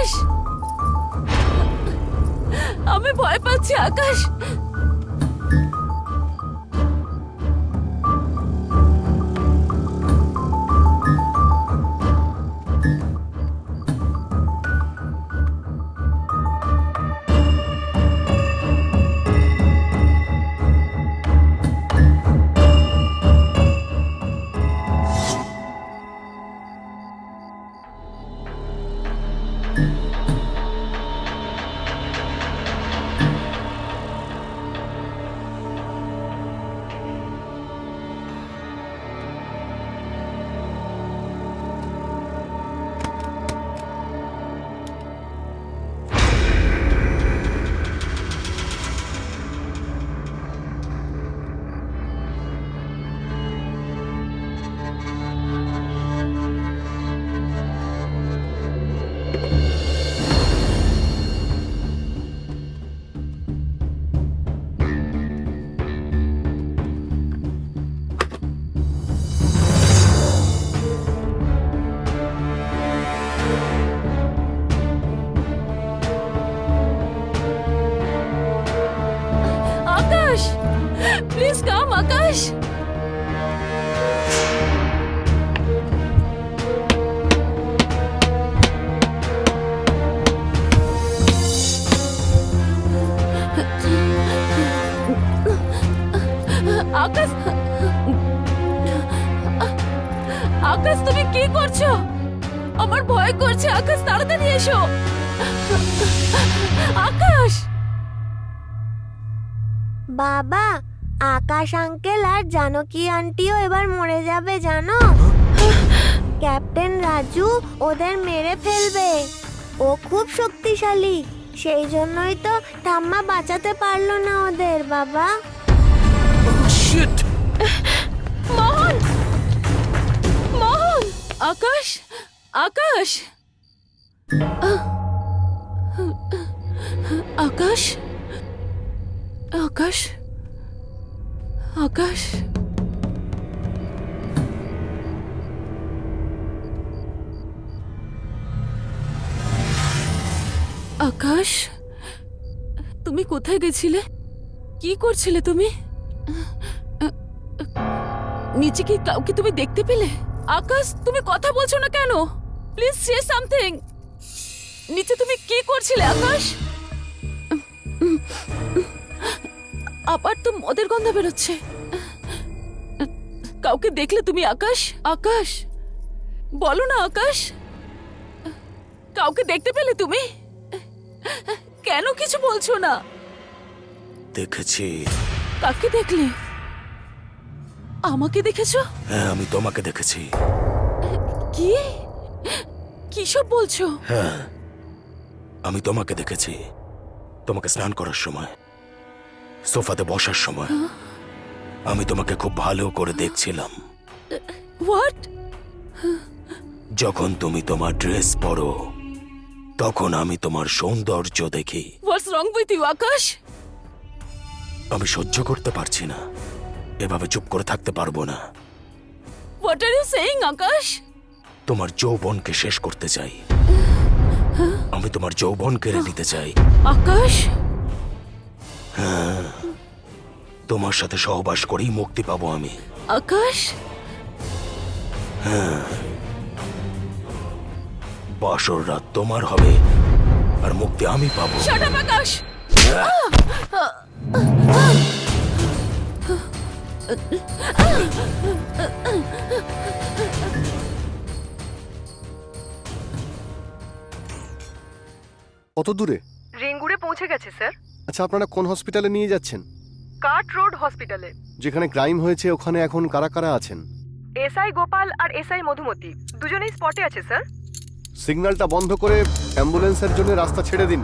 আকাশ, আমি ভয় পাচ্ছি আকাশ। আকাশ, প্লিজ কাম আকাশ। আকাশ, আকাশ তুমি কি করছো? আমার ভয় করছে আকাশ, তাড়াতাড়ি এসো। আকাশ, বাবা, আকাশ আঙ্কেল আর জানকী আন্টিও এবার মরে যাবে জানো। ক্যাপ্টেন রাজু ওদের মেরে ফেলবে। ও খুব শক্তিশালী, সেই জন্যই তো ঠাম্মা বাঁচাতে পারলো না ওদের। বাবা, শিট! মোহন, মোহন, আকাশ, আকাশ, আকাশ, আকাশ, আকাশ, আকাশ, তুমি কোথায় গেছিলে? কি করছিলে তুমি? নিচে কি কাউকে তুমি দেখতে পেলে? আকাশ, তুমি কথা বলছো না কেন? Please say something. নিচে তুমি কি করছিলে আকাশ? আবার তো মদের গন্ধ বেরোচ্ছে। কাউকে দেখলে তুমি আকাশ? আকাশ, বলো না আকাশ, কাউকে দেখতে পেলে তুমি? কেন কিছু বলছো না? দেখেছি। কাকে দেখলে? আমাকে দেখেছো? হ্যাঁ, আমি তোমাকে দেখেছি। কি কি সব বলছো? হ্যাঁ, আমি তোমাকে দেখেছি। তোমাকে স্নান করার সময়, সোফাতে বসার সময় আমি তোমাকে খুব ভালো করে দেখছিলাম। হোয়াট? যখন তুমি তোমার ড্রেস পরো তখন আমি তোমার সৌন্দর্য দেখি। হোয়াটস রং উইথ ইউ আকাশ? আমি সহ্য করতে পারছি না, এভাবে চুপ করে থাকতে পারবো না। হোয়াট আর ইউ সেইং আকাশ? তোমার যৌবনকে শেষ করতে চাই। আমি তোমার যৌবন কেড়ে নিতে চাই। আকাশ, তোমার সাথে সহবাস করেই মুক্তি পাবো আমি। আকাশ, বাসর রাত তোমার হবে আর মুক্তি আমি পাবো। শাট আপ আকাশ। কত দূরে? রেঙ্গুরে পৌঁছে গেছে স্যার। আচ্ছা, আপনারা কোন হসপিটালে নিয়ে যাচ্ছেন? কাট রোড হসপিটালে। যেখানে ক্রাইম হয়েছে ওখানে এখন কারা কারা আছেন? এসআই গোপাল আর এসআই মধুমতি দুজনেই স্পটে আছে স্যার। সিগন্যালটা বন্ধ করে অ্যাম্বুলেন্সের জন্য রাস্তা ছেড়ে দিন।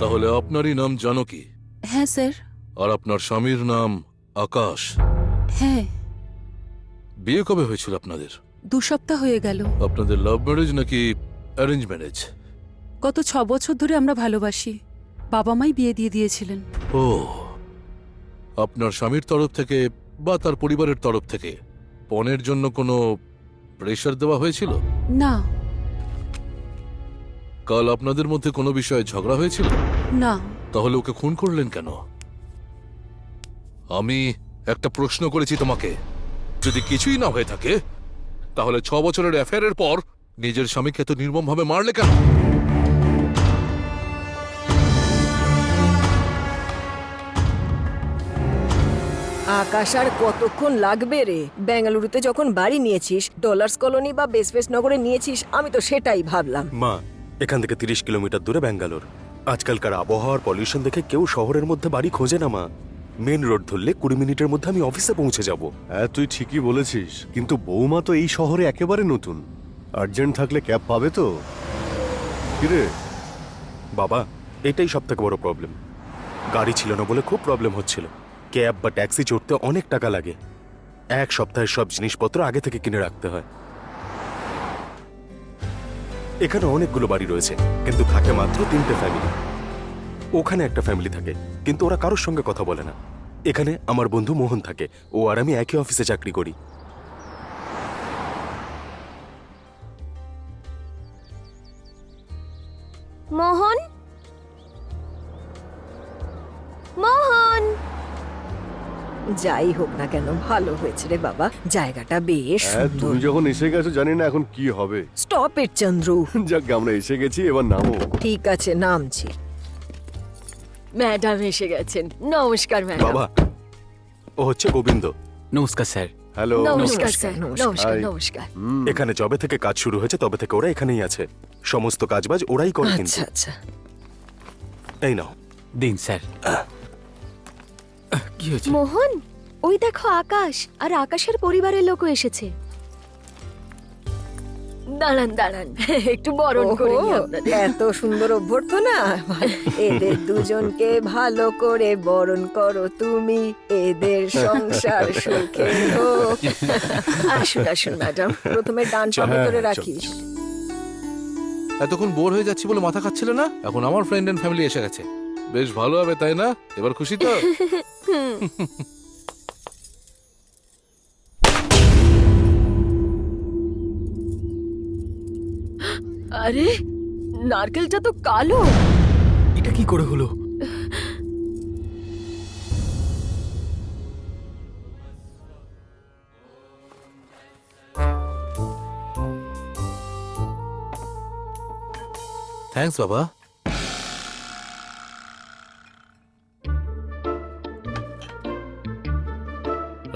তাহলে আপনারই নাম জানকী, হ্যাঁ স্যার। আর আপনার স্বামীর নাম আকাশ। হ্যাঁ, বিয়ে কবে হয়েছিল আপনাদের? 2 সপ্তাহ হয়ে গেল। আপনাদের লাভ ম্যারেজ নাকি অ্যারেঞ্জ ম্যারেজ? গত 6 বছর ধরে আমরা ভালোবাসি। বাবা মাই বিয়ে দিয়ে দিয়েছিলেন। ও, আপনার স্বামীর তরফ থেকে বা তার পরিবারের তরফ থেকে পণের জন্য কোনো প্রেশার দেওয়া হয়েছিল? না। কাল আপনাদের মধ্যে কোনো বিষয়ে ঝগড়া হয়েছিল? না। তাহলে ওকে খুন করলেন কেন? আমি একটা প্রশ্ন করেছি তোমাকে, যদি কিছুই না হয়ে থাকে তাহলে 6 বছরের অ্যাফেয়ারের পর নিজের স্বামীকে এত নির্মমভাবে মারলে কেন? আকাশ আর কতক্ষণ লাগবে রে? বেঙ্গালুরুতে যখন বাড়ি নিয়েছিস, ডলার্স কলোনি বা বেসফেস নগরে নিয়েছিস, আমি তো সেটাই ভাবলাম। মা, এখান থেকে 30 কিলোমিটার দূরে ব্যাঙ্গালোর। আজকালকার আবহাওয়ার পলিউশন দেখে কেউ শহরের মধ্যে বাড়ি খোঁজে না মা। মেন রোড ধরলে 20 মিনিটের মধ্যে আমি অফিসে পৌঁছে যাব। হ্যাঁ, তুই ঠিকই বলেছিস, কিন্তু বৌমা তো এই শহরে একেবারে নতুন। আর্জেন্ট থাকলে ক্যাব পাবে তো? কিরে? বাবা, এটাই সব থেকে বড় প্রবলেম। গাড়ি ছিল না বলে খুব প্রবলেম হচ্ছিল। ক্যাব বা ট্যাক্সি চড়তে অনেক টাকা লাগে। 1 সপ্তাহের সব জিনিসপত্র আগে থেকে কিনে রাখতে হয়। এখানে অনেকগুলো বাড়ি রয়েছে, কিন্তু থাকে মাত্র 3টে ফ্যামিলি। ওখানে একটা ফ্যামিলি থাকে, কিন্তু ওরা কারোর সঙ্গে কথা বলে না। এখানে আমার বন্ধু মোহন থাকে, ও আর আমি একই অফিসে চাকরি করি। মোহন, মোহন, যাই হোক না কেন, ভালো হয়েছে রে বাবা, জায়গাটা বেশ হ্যাঁ, সুন্দর। তুমি যখন এসে গেছো জানি না এখন কি হবে। Stop it Chandru. যাক, আমরা এসে গেছি, এবার নামো। ঠিক আছে, নামছি। ম্যাডাম এসে গেছেন। নমস্কার ম্যাডাম। বাবা, ও হচ্ছে গোবিন্দ। নমস্কার স্যার। হ্যালো। নমস্কার স্যার। নমস্কার Hi. নমস্কার। এখানে যবে থেকে কাজ শুরু হয়েছে তবে থেকে ওরা এখানেই আছে। সমস্ত কাজবাজ ওরাই করে। কিন্তু আচ্ছা আচ্ছা। এই নাও। দিন স্যার। কি হয়েছে? মোহন, ওই দেখো আকাশ আর আকাশের পরিবারের লোকও এসেছে। দাঁড়ান দাঁড়ান, একটু বরণ করে নিই আপনাদের। এত সুন্দর অভ্যর্থনা, এদের দুজনকে ভালো করে বরণ করো তুমি, এদের সংসার সুখে হোক। আসুন আসুন ম্যাডাম, প্রথমে ডান পা ভেতরে রাখিস। এতক্ষণ বোর হয়ে যাচ্ছি বলে মাথা খাচ্ছিল না, এখন আমার ফ্রেন্ড এন্ড ফ্যামিলি এসে গেছে। বেশ ভালো হবে, তাই না? এবার খুশি তো? আরে, নারকেলটা তো কালো। এটা কি করে হলো? থ্যাঙ্কস বাবা।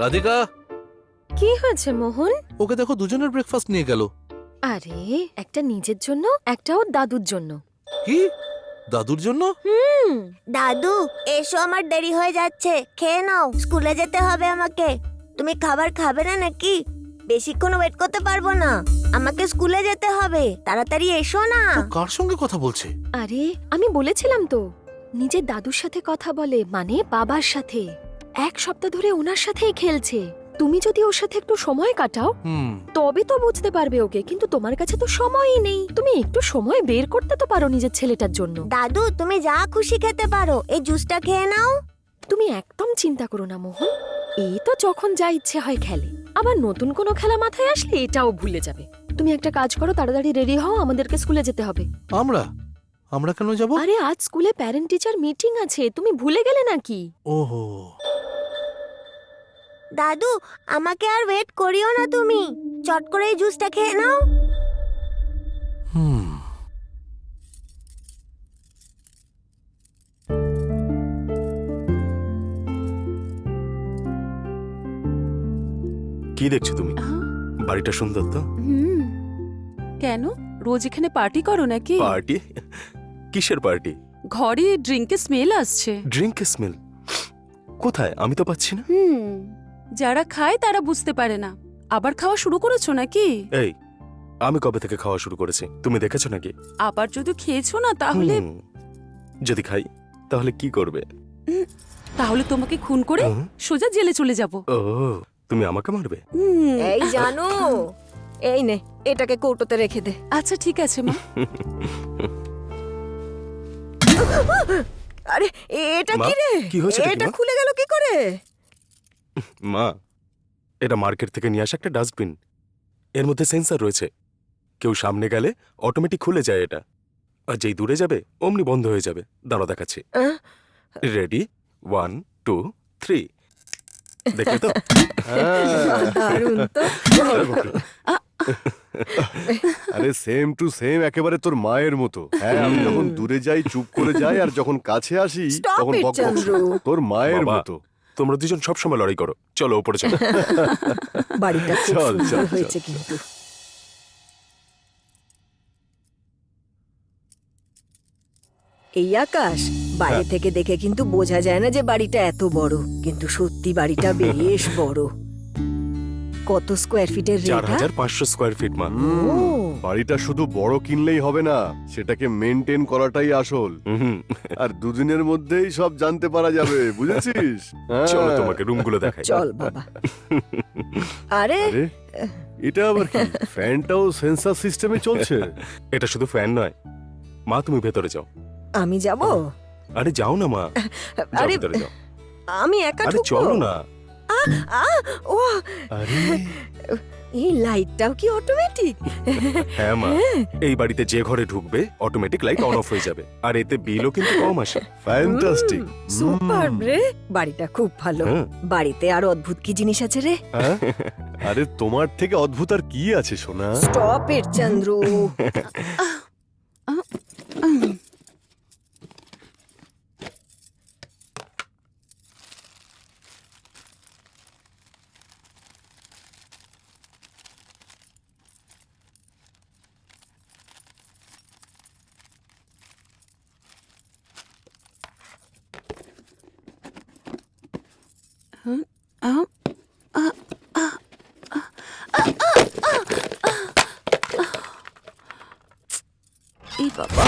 রাধিকা, কি হয়েছে মোহন? ওকে দেখো, দুজনের ব্রেকফাস্ট নিয়ে গেল। আরে, একটা নিজের জন্য, একটা ওর দাদুর জন্য। কি? দাদুর জন্য? দাদু, এসো, আমার দেরি হয়ে যাচ্ছে, খেয়ে নাও, স্কুলে যেতে হবে আমাকে। তুমি খাবার খাবে না নাকি? বেশিক্ষণ ওয়েট করতে পারবো না, আমাকে স্কুলে যেতে হবে, তাড়াতাড়ি এসো না। ও কার সঙ্গে কথা বলছে? আরে, আমি বলেছিলাম তো, নিজের দাদুর সাথে কথা বলে, মানে বাবার সাথে। 1 সপ্তাহ ধরে ওনার সাথেই খেলছে। তুমি যদি ওর সাথে একটু সময় কাটাও তবে তো বুঝতে পারবে ওকে, কিন্তু তোমার কাছে তো সময়ই নেই। তুমি একটু সময় বের করতে তো পারো নিজের ছেলেটার জন্য। দাদু, তুমি যা খুশি খেতে পারো, এই জুসটা খেয়ে নাও। তুমি একদম চিন্তা করো না মোহন, এই তো যখন যা ইচ্ছে হয় খেলে, আবার নতুন কোনো খেলা মাথায় আসলে এটাও ভুলে যাবে। তুমি একটা কাজ করো, তাড়াতাড়ি রেডি হও, আমাদেরকে স্কুলে যেতে হবে। আমরা কেন যাব? আরে, আজ স্কুলে প্যারেন্ট টিচার মিটিং আছে, তুমি ভুলে গেলে নাকি? ওহো। দাদু, আমাকে আর ওয়েট করিও না, তুমি চট করে এই জুসটা খেয়ে নাও। কি দেখছো তুমি? বাড়িটা সুন্দর তো? কেন, রোজ এখানে পার্টি করো নাকি? পার্টি? কিসের পার্টি? ঘরে ড্রিঙ্কের স্মেল আসছে। Drink smell? কোথায়? আমি তো পাচ্ছি না। যারা খায় তারা বুঝতে পারে না। আবার খাওয়া শুরু করেছো নাকি? এই, আমি কবে থেকে খাওয়া শুরু করেছি তুমি দেখেছো নাকি? আবার যদি খেয়েছো না তাহলে। যদি খাই তাহলে কি করবে? তাহলে তোমাকে খুন করে হুম। সোজা জেলে চলে যাব। ও তুমি আমাকে মারবে? এই জানো, এই নে এটাকে কৌটোতে রেখে দে। আচ্ছা ঠিক আছে মা। আরে এটা মা, কি রে? কি হয়েছে এটা কাকিমা? খুলে গেল কি করে? মা, এটা মার্কেট থেকে নিয়ে আসা একটা ডাস্টবিন। এর মধ্যে সেন্সর রয়েছে, কেউ সামনে গেলে অটোমেটিক খুলে যায় এটা, আর যেই দূরে যাবে অমনি বন্ধ হয়ে যাবে। দাঁড়া দেখাচ্ছি। আহ? রেডি, 1 2 3। দেখলে তো? দারুণ তো। আরে সেম টু সেম, একেবারে তোর মায়ের মতো। হ্যাঁ, আমি যখন দূরে যাই চুপ করে যাই, আর যখন কাছে আসি Stop তখন it, বক বক চন্দ্রু। শুনি। তোর মায়ের বাবা, মতো। তোমরা দুজন সবসময় লড়াই করো। চলো উপরে চলো। বাড়িটা খুব চল, সুন্দর চল, হয়েছে চল। কিন্তু। এই আকাশ, বাইরে থেকে দেখে কিন্তু বোঝা যায় না যে বাড়িটা এত বড়, কিন্তু সত্যি বাড়িটা বেশ বড়। কত স্কোয়ার ফিটের রেট? 4500 স্কোয়ার ফিট মা। ও বাড়িটা শুধু বড় কিনলেই হবে না, সেটাকে মেনটেন করাটাই আসল। হুম, আর দুদিনের মধ্যেই সব জানতে পারা যাবে, বুঝেছিস? চলো হ্যাঁ। তোমাকে রুমগুলো দেখাই। চল বাবা। আরে আরে এটা আবার কি? ফ্যানটাও সেন্সর সিস্টেমে চলছে। এটা শুধু ফ্যান নয় মা, তুমি ভেতরে যাও। আমি যাব? আরে যাও না মা, যাও আরে ভেতরে যাও। আমি একা আরে ঢুকবো? চলো না। ও আরে এই লাইটটাও কি অটোমেটিক? হ্যাঁ মা, এই বাড়িতে যে ঘরে ঢুকবে অটোমেটিক লাইট অন অফ হয়ে যাবে, আর এতে বিলও কিন্তু কম আসে। ফ্যান্টাস্টিক। সুপার রে, বাড়িটা খুব ভালো। হ্যাঁ। বাড়িতে আর অদ্ভুত কি জিনিস আছে রে? হ্যাঁ? আরে তোমার থেকে অদ্ভুত আর কি আছে সোনা? Stop it Chandru. এই বাবা,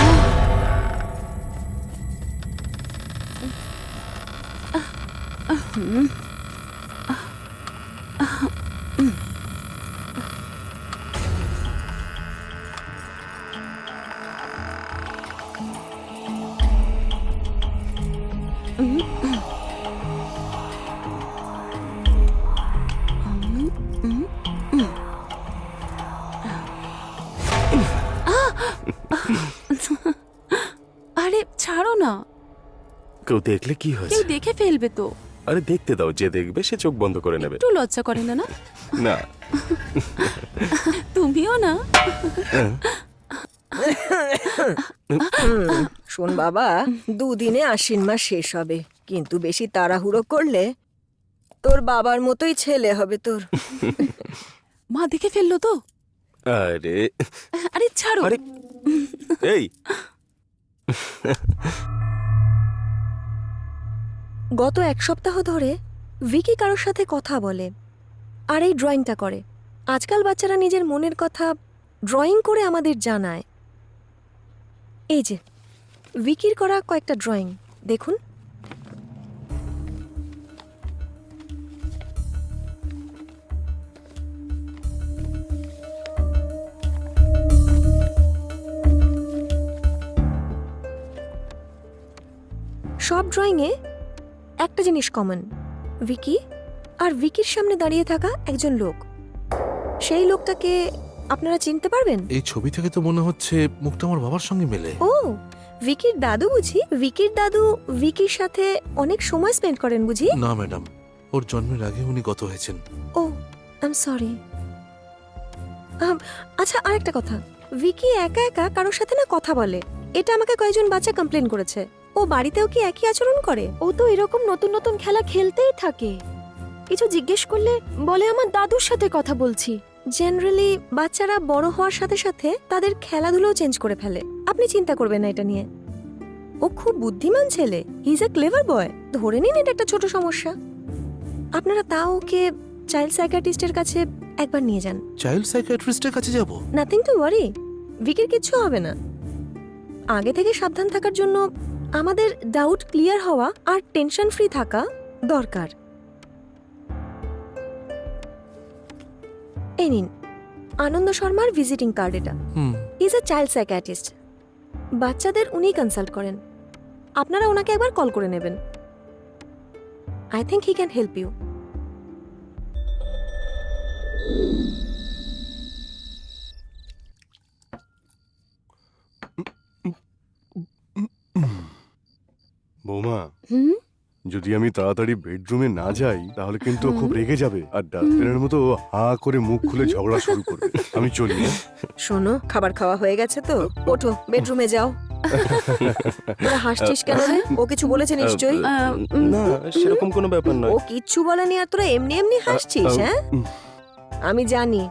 আরে ছাড়ো না, কেউ দেখলে কি কেউ হয়েছে? দেখে ফেলবে তো। আরে দেখতে দাও, যে দেখবে সে চোখ বন্ধ করে নেবে। একটু লজ্জা করে না? না না, তুমিও না। শোন বাবা, দুদিনে আশ্বিন মাস শেষ হবে, কিন্তু বেশি তাড়াহুড়ো করলে তোর বাবার মতোই ছেলে হবে তোর। মা দেখে ফেললো তো? আরে আরে ছাড়ো। আরে এই গত এক সপ্তাহ ধরে ভিকি কারোর সাথে কথা বলে আর এই ড্রয়িংটা করে। আজকাল বাচ্চারা নিজের মনের কথা ড্রয়িং করে আমাদের জানায়। এই যে ভিকির করা কয়েকটা ড্রয়িং দেখুন। সব ড্রয়িংয়ে একটা জিনিস কমন, ভিকি আর ভিকির সামনে দাঁড়িয়ে থাকা একজন লোক। সেই লোকটাকে আপনারা চিনতে পারবেন? এই ছবি থেকে তো মনে হচ্ছে মুখটা আমার বাবার সঙ্গে মেলে। ও, ভিকির দাদু বুঝি? ভিকির দাদু ভিকির সাথে অনেক সময় স্পেন্ড করেন বুঝি? না ম্যাডাম, ওর জন্মের আগে উনি গত হয়েছেন। ও, আই এম সরি। আচ্ছা, আরেকটা কথা, ভিকি একা একা কারোর সাথে না কথা বলে, এটা আমাকে কয়েকজন বাচ্চা কমপ্লেন করেছে। ও বাড়িতেও কি একই আচরণ করে? ও তো এরকম নতুন নতুন খেলা খেলতেই থাকে। কিছু জিজ্ঞেস করলে বলে আমার দাদুর সাথে কথা বলছি। জেনারেলি বাচ্চারা বড় হওয়ার সাথে সাথে তাদের খেলাধুলোও চেঞ্জ করে ফেলে। আপনি চিন্তা করবেন না এটা নিয়ে। ও খুব বুদ্ধিমান ছেলে, হি ইজ এ ক্লেভার বয়। ধরে নিন এটা একটা ছোট সমস্যা। আপনারা তাও ওকে চাইল্ড সাইকিয়াট্রিস্টের কাছে একবার নিয়ে যান। চাইল্ড সাইকিয়াট্রিস্টের কাছে যাব? নাথিং টু ওয়ারি, ভিকির কিচ্ছু হবে না। আগে থেকে সাবধান থাকার জন্য আমাদের ডাউট ক্লিয়ার হওয়া আর টেনশন ফ্রি থাকা দরকার। এই নিন আনন্দ শর্মার ভিজিটিং কার্ড এটা। ইজ এ চাইল্ড সাইকিয়াট্রিস্ট, বাচ্চাদের উনিই কনসাল্ট করেন। আপনারা ওনাকে একবার কল করে নেবেন। I think he can help you. বৌমা, হুম, যদি আমি তাড়াতাড়ি বেডরুমে না যাই তাহলে কিন্তু ও খুব রেগে যাবে আর ডাস্টবিনের মতো হা করে মুখ খুলে ঝগড়া শুরু করবে। আমি চলি হ্যাঁ? শোনো, খাবার খাওয়া হয়ে গেছে তো, ওঠো বেডরুমে যাও। তোরা হাসছিস কেন রে? ও কিছু বলেছে নিশ্চয়ই। না, সেরকম কোনো ব্যাপার নয়। ও কিচ্ছু বলেনি আর তোরা এমনি এমনি হাসছিস? হ্যাঁ, আমি জানি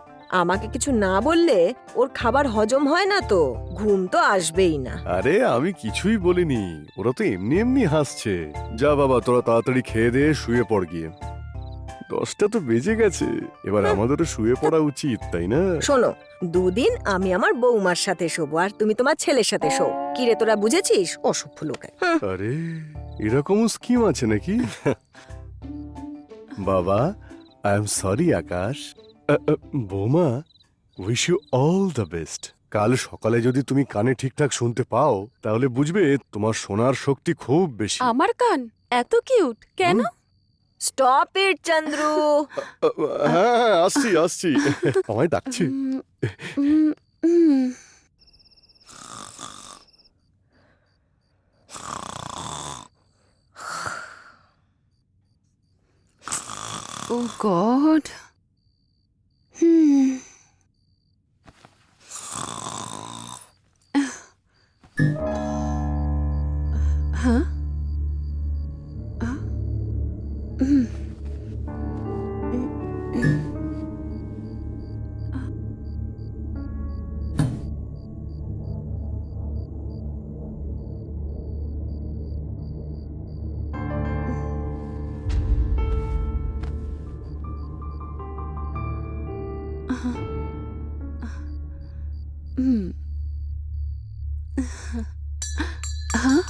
আমাকে কিছু না বললে ওর খাবার হজম হয় না, তো ঘুম তো আসবেই না। আরে আমি কিছুই বলিনি, ওরা তো এমনি এমনি হাসছে। যা বাবা, তোরা তাড়াতাড়ি খেয়ে দিয়ে শুয়ে পড় গিয়ে। 10টা তো বেজে গেছে, এবার আমাদেরও শুয়ে পড়া উচিত, তাই না? শোনো, দুদিন আমি আমার বৌমার সাথে শোবো আর তুমি তোমার ছেলের সাথে শো। কি রে তোরা বুঝেছিস? অসভ্য লোক। আরে এরকমও স্কিম আছে নাকি? বাবা, আই এম সরি আকাশ। বৌমা, wish you all the best. কাল সকালে যদি তুমি কানে ঠিকঠাক শুনতে পাও তাহলে বুঝবে তোমার শোনার শক্তি খুব বেশি। আমার কান এত কিউট কেন? Stop it Chandru. হ্যাঁ হ্যাঁ, আসছি আসছি। আমায় ডাকছে। Oh God. Huh? Huh?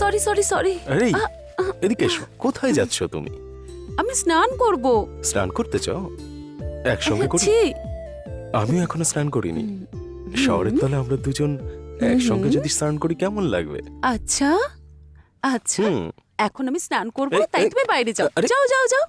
Sorry sorry sorry. আরে এদিকে এসো। কোথায় যাচ্ছ তুমি? আমি স্নান করব। স্নান করতে চাও? একসঙ্গে করি? ছি, আমিও এখনো স্নান করিনি। শহরের তলে আমরা দুজন একসঙ্গে যদি স্নান করি কেমন লাগবে? আচ্ছা আচ্ছা, হুম। এখন আমি স্নান করব, এই, তাই এই, তুমি বাইরে যাও। আরে- যাও যাও যাও।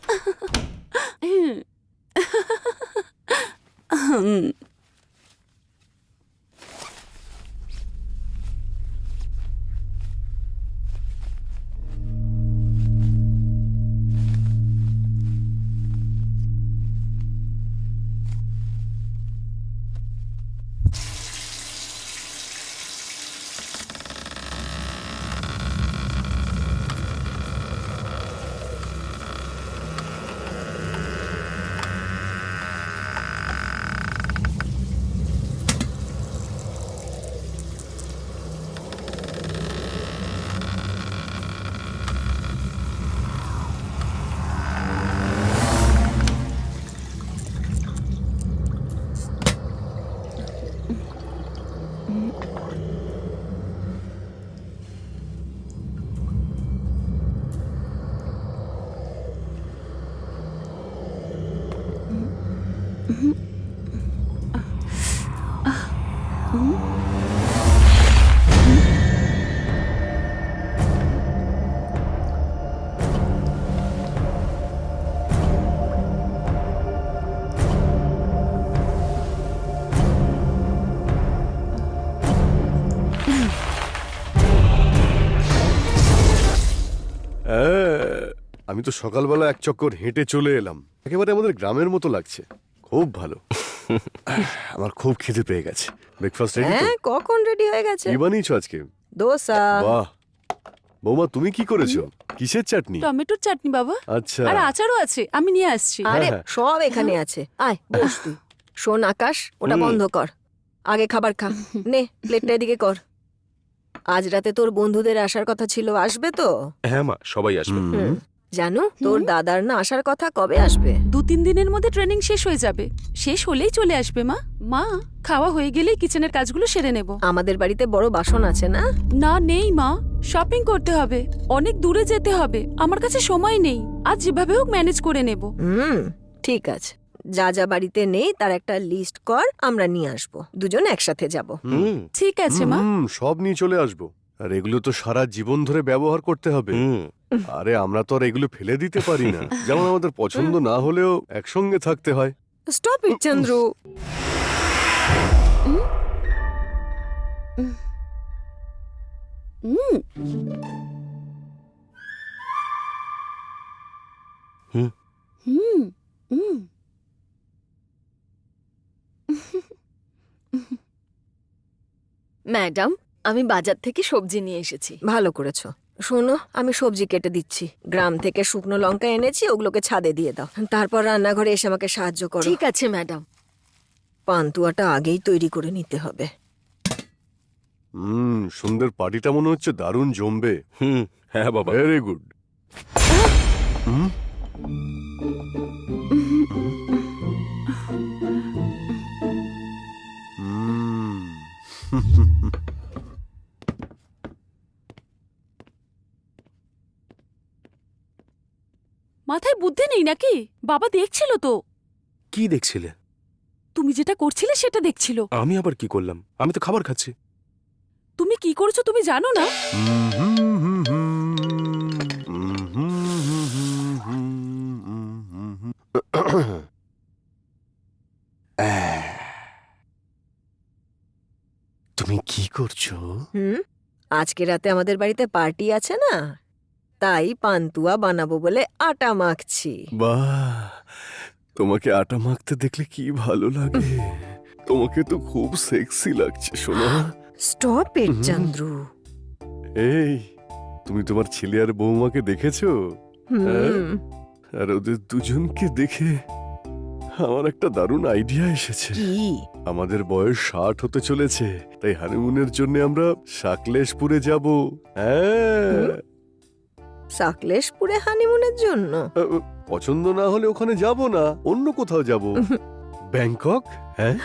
আমি তো সকালবেলা এক চক্কর হেঁটে চলে এলাম, একেবারে আমাদের গ্রামের মতো লাগছে। খুব ভালো। আমার খুব খিদে পেয়ে গেছে। ব্রেকফাস্ট রেডি তো? হ্যাঁ, কখন রেডি হয়ে গেছে? কি বানিয়েছো আজকে? দোসা। বাহ, বৌমা তুমি কি করেছো? কিসের চাটনি? টমেটোর চাটনি বাবা, আচ্ছা। আর আচারও আছে, আমি নিয়ে আসছি। আরে হ্যাঁ। সব এখানে আছে, আয় বস তুই। শোন আকাশ, ওটা বন্ধ কর, আগে খাবার খা। নে প্লেটটা এদিকে কর। আজ রাতে তোর বন্ধুদের আসার কথা ছিল, আসবে তো? হ্যাঁ মা, সবাই আসবে। হুম। জানো তোর দাদার না আসার কথা, কবে আসবে? 2-3 দিনের মধ্যে ট্রেনিং শেষ হয়ে যাবে, শেষ হলেই চলে আসবে মা। মা, খাওয়া হয়ে গেলেই কিচেনের কাজগুলো সেরে নেব। আমাদের বাড়িতে বড় বাসন আছে না? না নেই মা, শপিং করতে হবে, অনেক দূরে যেতে হবে, আমার কাছে সময় নেই। আজ যেভাবে হোক ম্যানেজ করে নেব। ঠিক আছে, যা যা বাড়িতে নেই তার একটা লিস্ট কর, আমরা নিয়ে আসবো, দুজন একসাথে যাব। হুম ঠিক আছে মা। সব নিয়ে চলে আসবো। আর এগুলো তো সারা জীবন ধরে ব্যবহার করতে হবে। হুম আরে আমরা তো আর এগুলো ফেলে দিতে পারি না। যেমন আমাদের পছন্দ না হলেও একসঙ্গে থাকতে হয়। Stop it Chandru. Hmm hmm. Hmm hmm. Madam, আমি বাজার থেকে সবজি নিয়ে এসেছি। ভালো করেছো। শোনো, আমি সবজি কেটে দিচ্ছি, গ্রাম থেকে শুকনো লঙ্কা এনেছি, ওগুলোকে ছাদে দিয়ে দাও। তারপর রান্নাঘরে এসে আমাকে সাহায্য করো। ঠিক আছে ম্যাডাম। পান্তুয়াটা আগেই তৈরি করে নিতে হবে। সুন্দর, পার্টিটা মনে হচ্ছে দারুণ জমবে। হুম। হ্যাঁ বাবা। Very good. মাথায় বুদ্ধি নেই নাকি? বাবা দেখছিল তো, কি দেখছিলে? তুমি যেটা করছিলে সেটা দেখছিল। আমি আবার কি করলাম? আমি তো খাবার খাচ্ছি। তুমি কি করেছো তুমি জানো না? তুমি কি করছো? আজকে রাতে আমাদের বাড়িতে পার্টি আছে না, তাই পান্তুয়া বানাবো বলে আটা মাখছি। বাহ, তোমাকে আটা মাখতে দেখলে কি ভালো লাগে। তোমাকে তো খুব সেক্সি লাগছে সোনা। Stop it Chandru. এই, তুমি তোমার ছেলে আর বৌমাকে দেখেছো? আর ওদের দুজনকে দেখে আমার একটা দারুণ আইডিয়া এসেছে। কি? আমাদের বয়স 60 হতে চলেছে, তাই হানিমুনের জন্য আমরা সাকলেশপুরে যাব। হ্যাঁ, সাকলেশপুরে হানিমুনের জন্য? পছন্দ না হলে ওখানে যাব না, অন্য কোথাও যাব। ব্যাংকক। হ্যাঁ,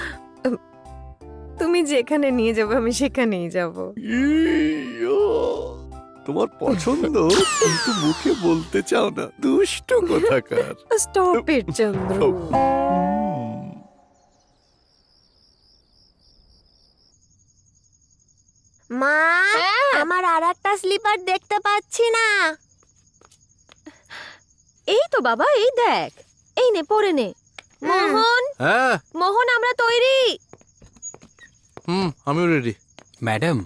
তুমি যেখানে নিয়ে যাবে আমি সেখানেই যাব। ইয়ো, তোমার পছন্দ কিন্তু মুখে বলতে চাও না, দুষ্ট কোথাকার। Stop it Chandru. মা, আমার আর একটা স্লিপার দেখতে পাচ্ছি না। এই তো বাবা, এই দেখ, এই নে পরে নে। মোহন, হ্যাঁ। মোহন আমরা তৈরি। আমিও রেডি। Madam,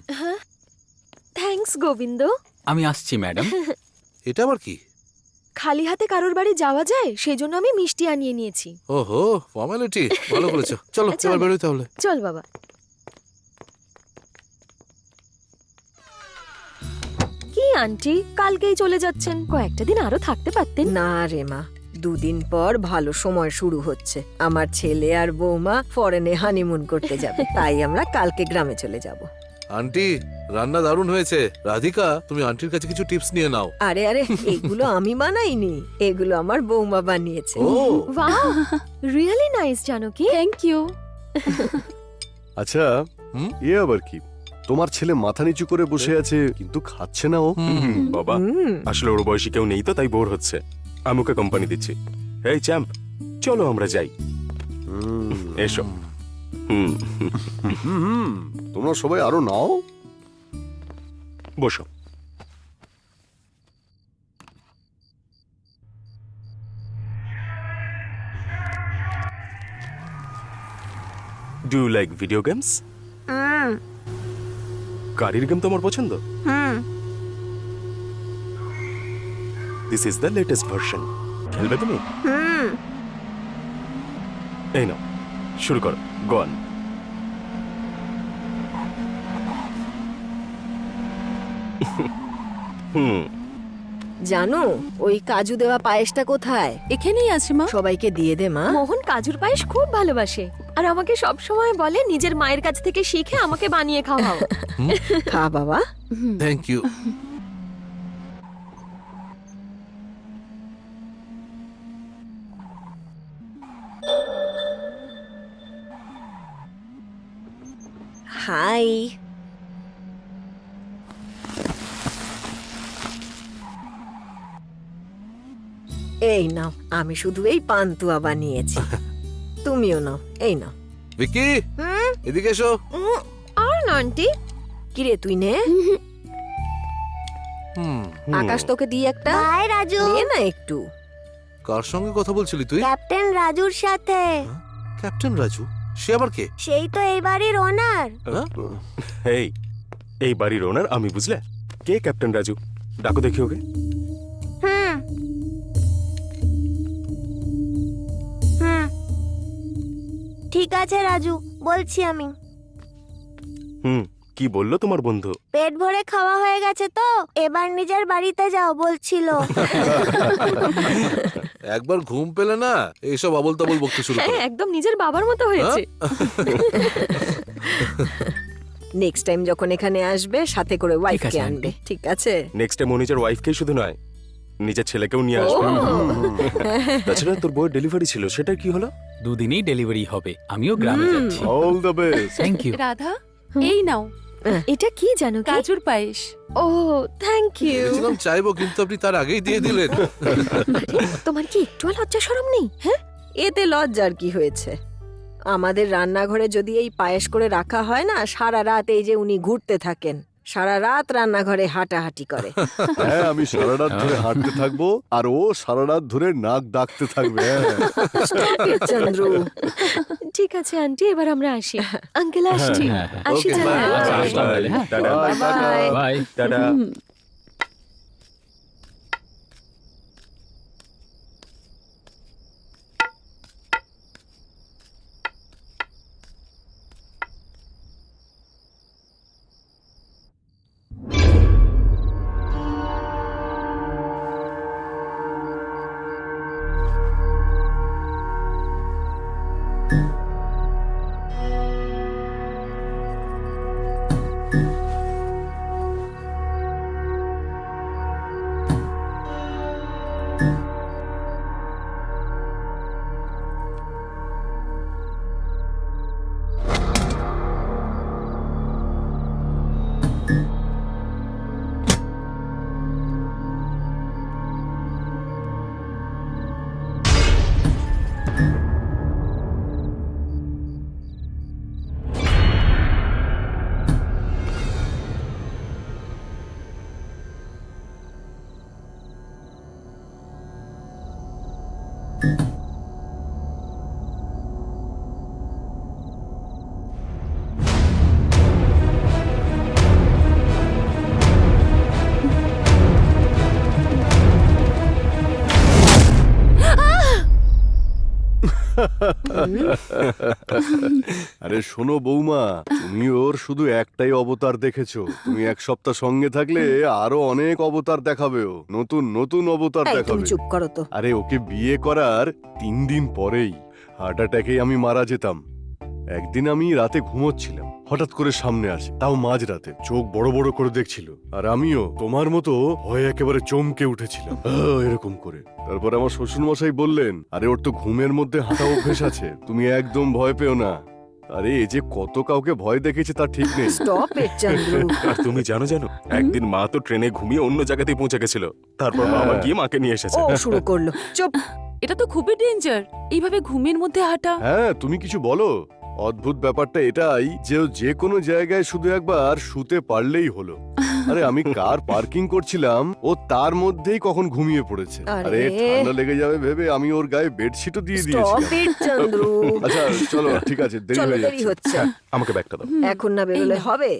thanks Govinda. আমি আসছি ম্যাডাম। এটা আবার কি? খালি হাতে কারোর বাড়ি যাওয়া যায়, সেই জন্য আমি মিষ্টি আনিয়ে নিয়েছি। ওহো, ফর্মালিটি। ভালো করেছো। চলো আচ্ছা। এবার বেরোই তাহলে। চল বাবা। কি আন্টি, কালকেই চলে যাচ্ছেন? কয়েকটা দিন আরো থাকতে পারতেন। না রে মা, 2 দিন পর ভালো সময় শুরু হচ্ছে। আমার ছেলে আর বৌমা ফরেনে হানিমুন করতে যাবে, তাই আমরা কালকে গ্রামে চলে যাব। আন্টি, রান্না দারুণ হয়েছে। রাধিকা, তুমি আন্টির কাছে কিছু টিপস নিয়ে নাও। আরে আরে, এগুলো আমি বানাইনি, এগুলো আমার বৌমা বানিয়েছে। Oh, wow, really nice Janki. Thank you. আচ্ছা, হুম? এ আবার কি? তোমার ছেলে মাথা নিচু করে বসে আছে কিন্তু খাচ্ছে না ও। বাবা, আসলে ওর বয়সী কেউ নেই তো, তাই বোর হচ্ছে। আমি ওকে কোম্পানি দিচ্ছি। এই চ্যাম্প, চলো আমরা যাই। এসো। হুম, তোমরা সবাই আরো নাও। বসো। Do you like video games? হুম গাড়ির গেম তোমার পছন্দ? হুম this is the latest version. খেলবে তুমি? হুম এই নাও, শুরু করো। গন। হুম, জানো ওই কাজু দেওয়া পায়েসটা কোথায়? এখানেই আছে মা। সবাইকে দিয়ে দে মা। মোহন কাজুর পায়েস খুব ভালোবাসে আর আমাকে সব সময় বলে নিজের মায়ের কাছ থেকে শিখে আমাকে বানিয়ে খাওয়াও। খা বাবা। Thank you. হাই। এই নাও, আমি শুধু এই পান্তুয়া বানিয়েছি। তুমিও নাও, এই নাও। ভিকি, এদিকে এসো। আর না আন্টি, কিরে তুই নে। হুম, আকাশ তোকে দিয়ে একটা বাই রাজু। নে না একটু। কার সঙ্গে কথা বলছিলি তুই? ক্যাপ্টেন রাজুর সাথে। ক্যাপ্টেন রাজু? সে আবার কে? সেই তো এই বাড়ির ওনার। এই বাড়ির ওনার আমি, বুঝলে? কে ক্যাপ্টেন রাজু? ডাকো দেখি ওকে। হুম হুম ঠিক আছে রাজু, বলছি আমি। হুম, কি বললো তোমার বন্ধু? পেট ভরে খাওয়া হয়ে গেছে তো এবার নিজের বাড়িতে যাও বলছিল। একবার ঘুম পেলে না এইসব আবল তাবল বকতে শুরু হ্যাঁ করে। একদম নিজের বাবার মতো হয়েছে। নেক্সট টাইম যখন এখানে আসবে সাথে করে ওয়াইফকে আছে, আনবে, ঠিক আছে? নেক্সট টাইম ও নিজের ওয়াইফকেই শুধু নয়, নিজের ছেলেকেও নিয়ে আসবে। তাছাড়া তোর বউয়ের ডেলিভারি ছিল, সেটা কি হলো? দুদিনেই ডেলিভারি হবে, আমিও গ্রামে যাচ্ছি। All the best. Thank you. Radha, এই নাও এটা কি জানো কি? কাজুর পায়েস। ও থ্যাংক ইউ। ভেবেছিলাম চাইবো, কিন্তু আপনি তার আগেই দিয়ে দিলেন। তোমার কি একটু লজ্জা শরম নেই? হ্যাঁ, এতে লজ্জার কি হয়েছে? আমাদের রান্নাঘরে যদি এই পায়েস করে রাখা হয় না, সারা রাত এই যে উনি ঘুরতে থাকেন, সারা রাত রান্নাঘরে হাঁটাহাঁটি করে। হ্যাঁ, আমি সারা রাত ধরে হাঁটতে থাকবো আর ও সারা রাত ধরে নাক ডাকতে থাকবে। Stop it, Chandru. ঠিক আছে আন্টি, এবার আমরা আসি। আঙ্কেল আসছি। হ্যাঁ, হ্যাঁ। আসি Okay, তাহলে। bye. আচ্ছা, আসলাম তাহলে, হ্যাঁ। টাটা। Bye. বাই। টাটা। আরে শোনো বৌমা, তুমি ওর শুধু একটাই অবতার দেখেছো। তুমি এক সপ্তাহ সঙ্গে থাকলে আরো অনেক অবতার দেখাবে ও, নতুন নতুন অবতার এই, তুমি দেখাবে। চুপ করো তো। আরে ওকে বিয়ে করার 3 দিন পরেই হার্ট অ্যাটাকে আমি মারা যেতাম। একদিন আমি রাতে ঘুমোচ্ছিলাম, হঠাৎ করে সামনে আসে, তাও মাঝরাতে, চোখ বড় বড় করে দেখছিল। আর আমিও তোমার মতো ভয়ে একেবারে চমকে উঠেছিলাম, এরকম করে। তারপর আমার শ্বশুর মশাই বললেন, আরে ওর তো ঘুমের মধ্যে হাঁটা অভ্যেস আছে, তুমি একদম ভয় পেও না। আরে এ যে কত কাউকে ভয় দেখেছে তা ঠিক নেই। Stop it, Chandru. আর তুমি জানো একদিন মা তো ট্রেনে ঘুমিয়ে অন্য জায়গাতেই পৌঁছে গেছিল, তারপর বাবা গিয়ে মাকে নিয়ে এসেছে। ও শুরু করলো। চুপ। এটা তো খুবই ডেঞ্জার, এইভাবে ঘুমের মধ্যে হাঁটা। হ্যাঁ, তুমি কিছু বলো। অদ্ভুত ব্যাপারটা এটাই যে ও যে কোনো জায়গায় শুধু একবার শুতে পারলেই হলো। আরে আমি কার পার্কিং করছিলাম, ও তার মধ্যেই কখন ঘুমিয়ে পড়েছে। আরে। আরে ঠান্ডা লেগে যাবে ভেবে আমি ওর গায়ে বেডশিটও দিয়ে স্টপ দিয়েছিলাম। ইট চন্দ্রু। আচ্ছা চলো ঠিক আছে, দেরি চলো, হয়ে দেরি যাচ্ছে। হচ্ছে। আমাকে ব্যাগটা দাও। এখন না বেরোলে হবে?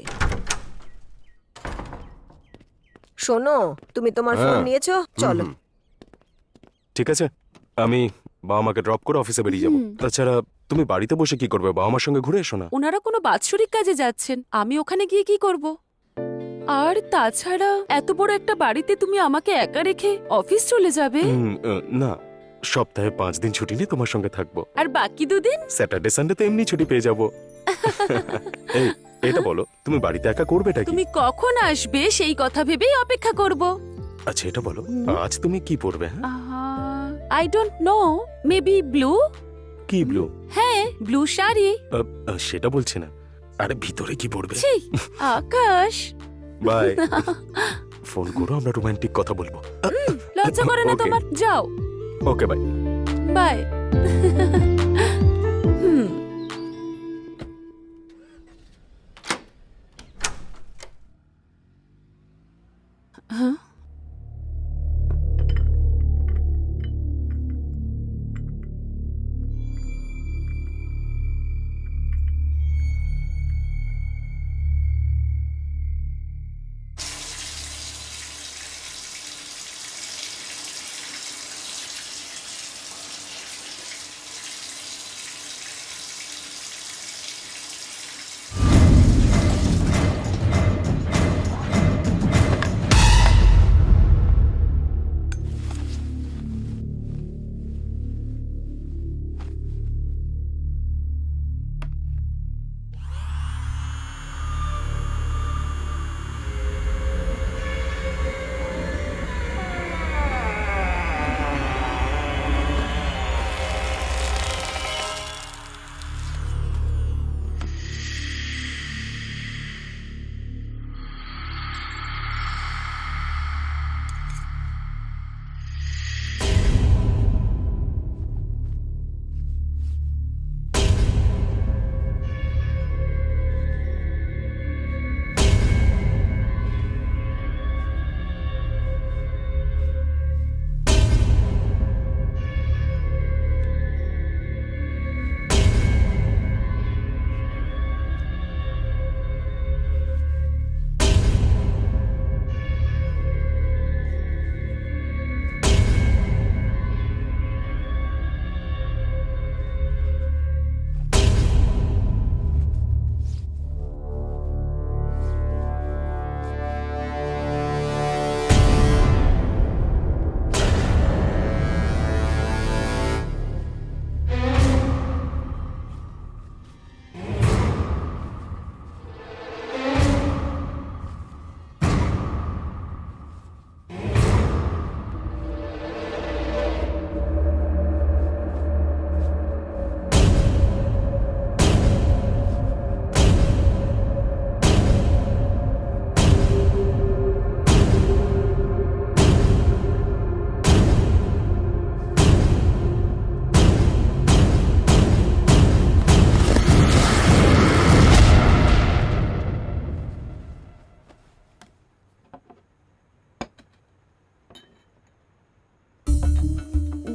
শোনো, তুমি তোমার ফোন হ্যাঁ। নিয়েছো? চলো। হুম। ঠিক আছে, আমি বাবা মাকে ড্রপ করে অফিসে বেরিয়ে যাবো। তাছাড়া তুমি বাড়িতে বসে কি করবে? বাবা মার সঙ্গে ঘুরে এসো না। ওনারা কোনো বাৎসরিক কাজে যাচ্ছেন, আমি ওখানে গিয়ে কি করব? আর তাছাড়া এত বড় একটা বাড়িতে তুমি আমাকে একা রেখে অফিস চলে যাবে? না, সপ্তাহে 5 দিন ছুটি নিয়ে তোমার সঙ্গে থাকবো। আর বাকি 2 দিন? স্যাটারডে সানডে তো এমনি ছুটি পেয়ে যাবো। এই এটা বলো, তুমি বাড়িতে একা করবেটা কি? তুমি কখন আসবে সেই কথা ভেবেই অপেক্ষা করব। আচ্ছা এটা বলো, আজ তুমি কি পরবে? হ্যাঁ, I don't know, maybe blue. কি ব্লু? হ্যাঁ, ব্লু শাড়ি। সেটা বলছি না, আরে ভিতরে কি পরবে? ছি, আকাশ। বাই। ফোন করো, আমরা রোমান্টিক কথা বলবো। লজ্জা করে না Okay. তোমার? যাও। Okay bye. বাই।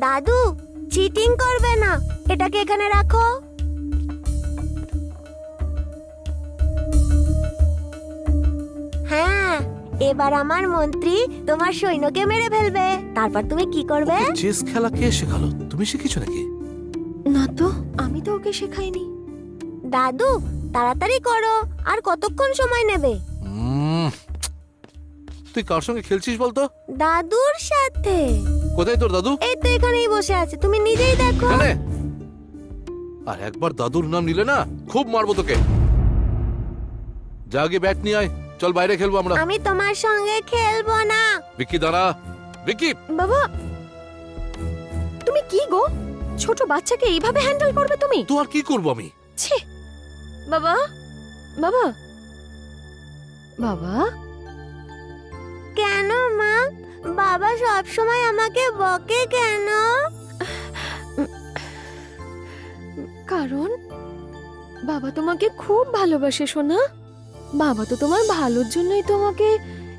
দাদু, চিটিং করবে না, এটাকে এখানে রাখো। হ্যাঁ, এবার আমার মন্ত্রী তোমার সৈন্যকে মেরে ফেলবে। তারপর তুমি কি করবে? চেস খেলা কে শেখালো? তুমি শিখেছো নাকি? না তো, আমি তো ওকে শেখাইনি। দাদু, তাড়াতাড়ি করো, আর কতক্ষণ সময় নেবে? তুই কার সঙ্গে খেলছিস বলতো? দাদুর সাথে। কোথায় তোর দাদু? এই তো এখানেই বসে আছে, তুমি নিজেই দেখো। এখানে? আর একবার দাদুর নাম নিলে না, খুব মারবো তোকে। যা গিয়ে ব্যাট নিয়ে আয়, চল বাইরে খেলবো আমরা। আমি তোমার সঙ্গে খেলবো না। ভিকি দাঁড়া, ভিকি। বাবা, তুমি কি গো? ছোট বাচ্চাকে এইভাবে হ্যান্ডেল করবে তুমি? তো আর কি করবো আমি? ছি! বাবা, বাবা, বাবা, কেন মা? বাবা সব সময় আমাকে বকে কেন? কারণ বাবা তোমাকে খুব ভালোবাসে সোনা। বাবা তো তোমার ভালোর জন্যই তোমাকে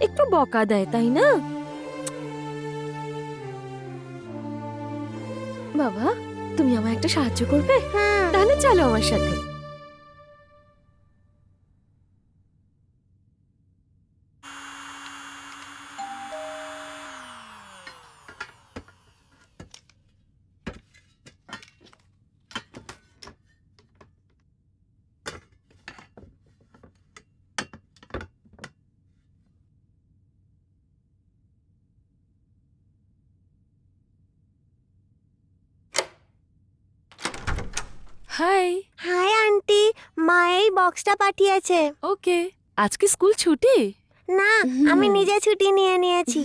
একটু বকা দেয়, তাই না? বাবা, তুমি আমায় একটা সাহায্য করবে? তাহলে চলো আমার সাথে। হাই। হাই আন্টি, মা এই বক্সটা পাঠিয়েছে। ওকে, আজকে স্কুল ছুটি? না, আমি নিজে ছুটি নিয়ে নিয়েছি।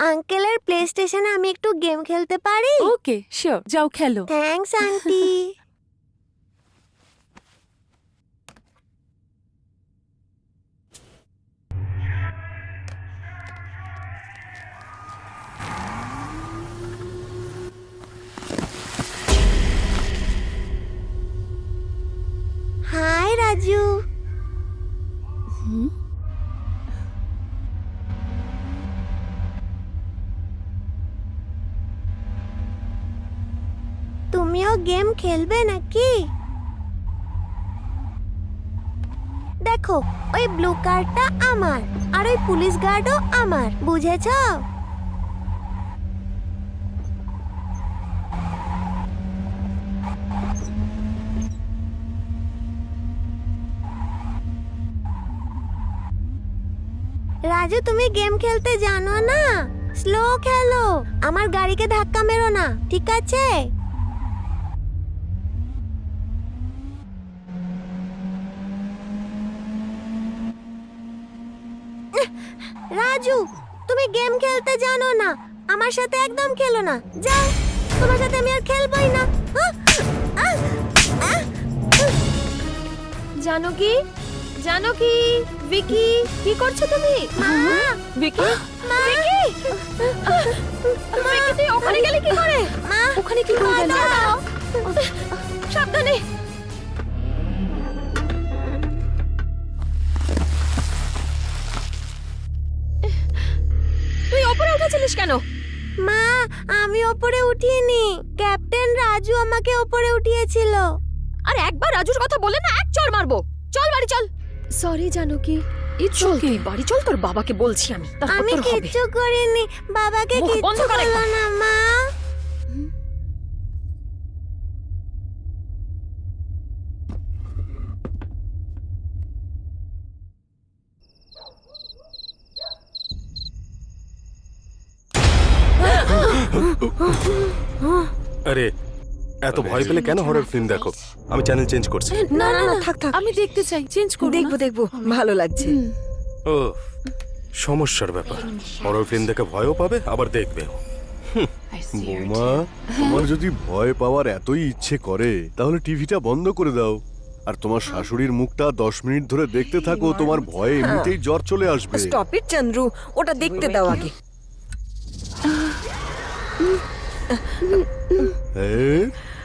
আঙ্কেলের প্লে স্টেশনে আমি একটু গেম খেলতে পারি? ওকে, শিওর, যাও খেলো। Thanks aunty. হাই রাজু। তুমিও গেম খেলবে নাকি? দেখো, ওই ব্লু কার্ডটা আমার আর ওই পুলিশ গার্ডও আমার, বুঝেছো? রাজু, তুমি গেম খেলতে জানো না? স্লো খেলো, আমার গাড়িকে ধাক্কা মেরো না, ঠিক আছে? রাজু, তুমি গেম খেলতে জানো না, আমার সাথে একদম খেলো না, যাও, তোমার সাথে আমি আর খেলবই না। জানকী, জানকী, ভিকি, কি করছো তুমি? ভিকি, ভিকি, ভিকি, তুই ওখানে গেলে কি করে? ওখানে কি করে গেলে? সাবধানে। তুই ওপরে উঠেছিলিস কেন? মা, আমি ওপরে উঠিনি, ক্যাপ্টেন রাজু আমাকে ওপরে উঠিয়েছিল। আর একবার রাজুর কথা বলে না, এক চড় মারবো। চল বাড়ি চল। সরি জানকী, ইটস চল ওকে। তুই বাড়ি চল, তোর বাবাকে বলছি আমি, তারপর আমি তোর হবে। কিচ্ছু করিনি, বাবাকে মুখ বন্ধ কিচ্ছু কর বলো একদম। না মা। আরে এত ভয় পেলে কেন হরর ফিল্ম দেখো? আমি চ্যানেল চেঞ্জ করছি। না না না, থাক থাক, আমি দেখতে চাই, চেঞ্জ করব। দেখবো দেখবো, ভালো লাগছে। ও, সমস্যার ব্যাপার। হরর ফিল্ম দেখে ভয়ও পাবে আবার দেখবে। বৌমা, তোমার যদি ভয় পাওয়ার এতই ইচ্ছে করে তাহলে টিভিটা বন্ধ করে দাও আর তোমার শাশুড়ির মুখটা 10 মিনিট ধরে দেখতে থাকো, তোমার ভয়ে এমনিতেই জ্বর চলে আসবে। স্টপ ইট চন্দ্রু, ওটা দেখতে দাও আগে।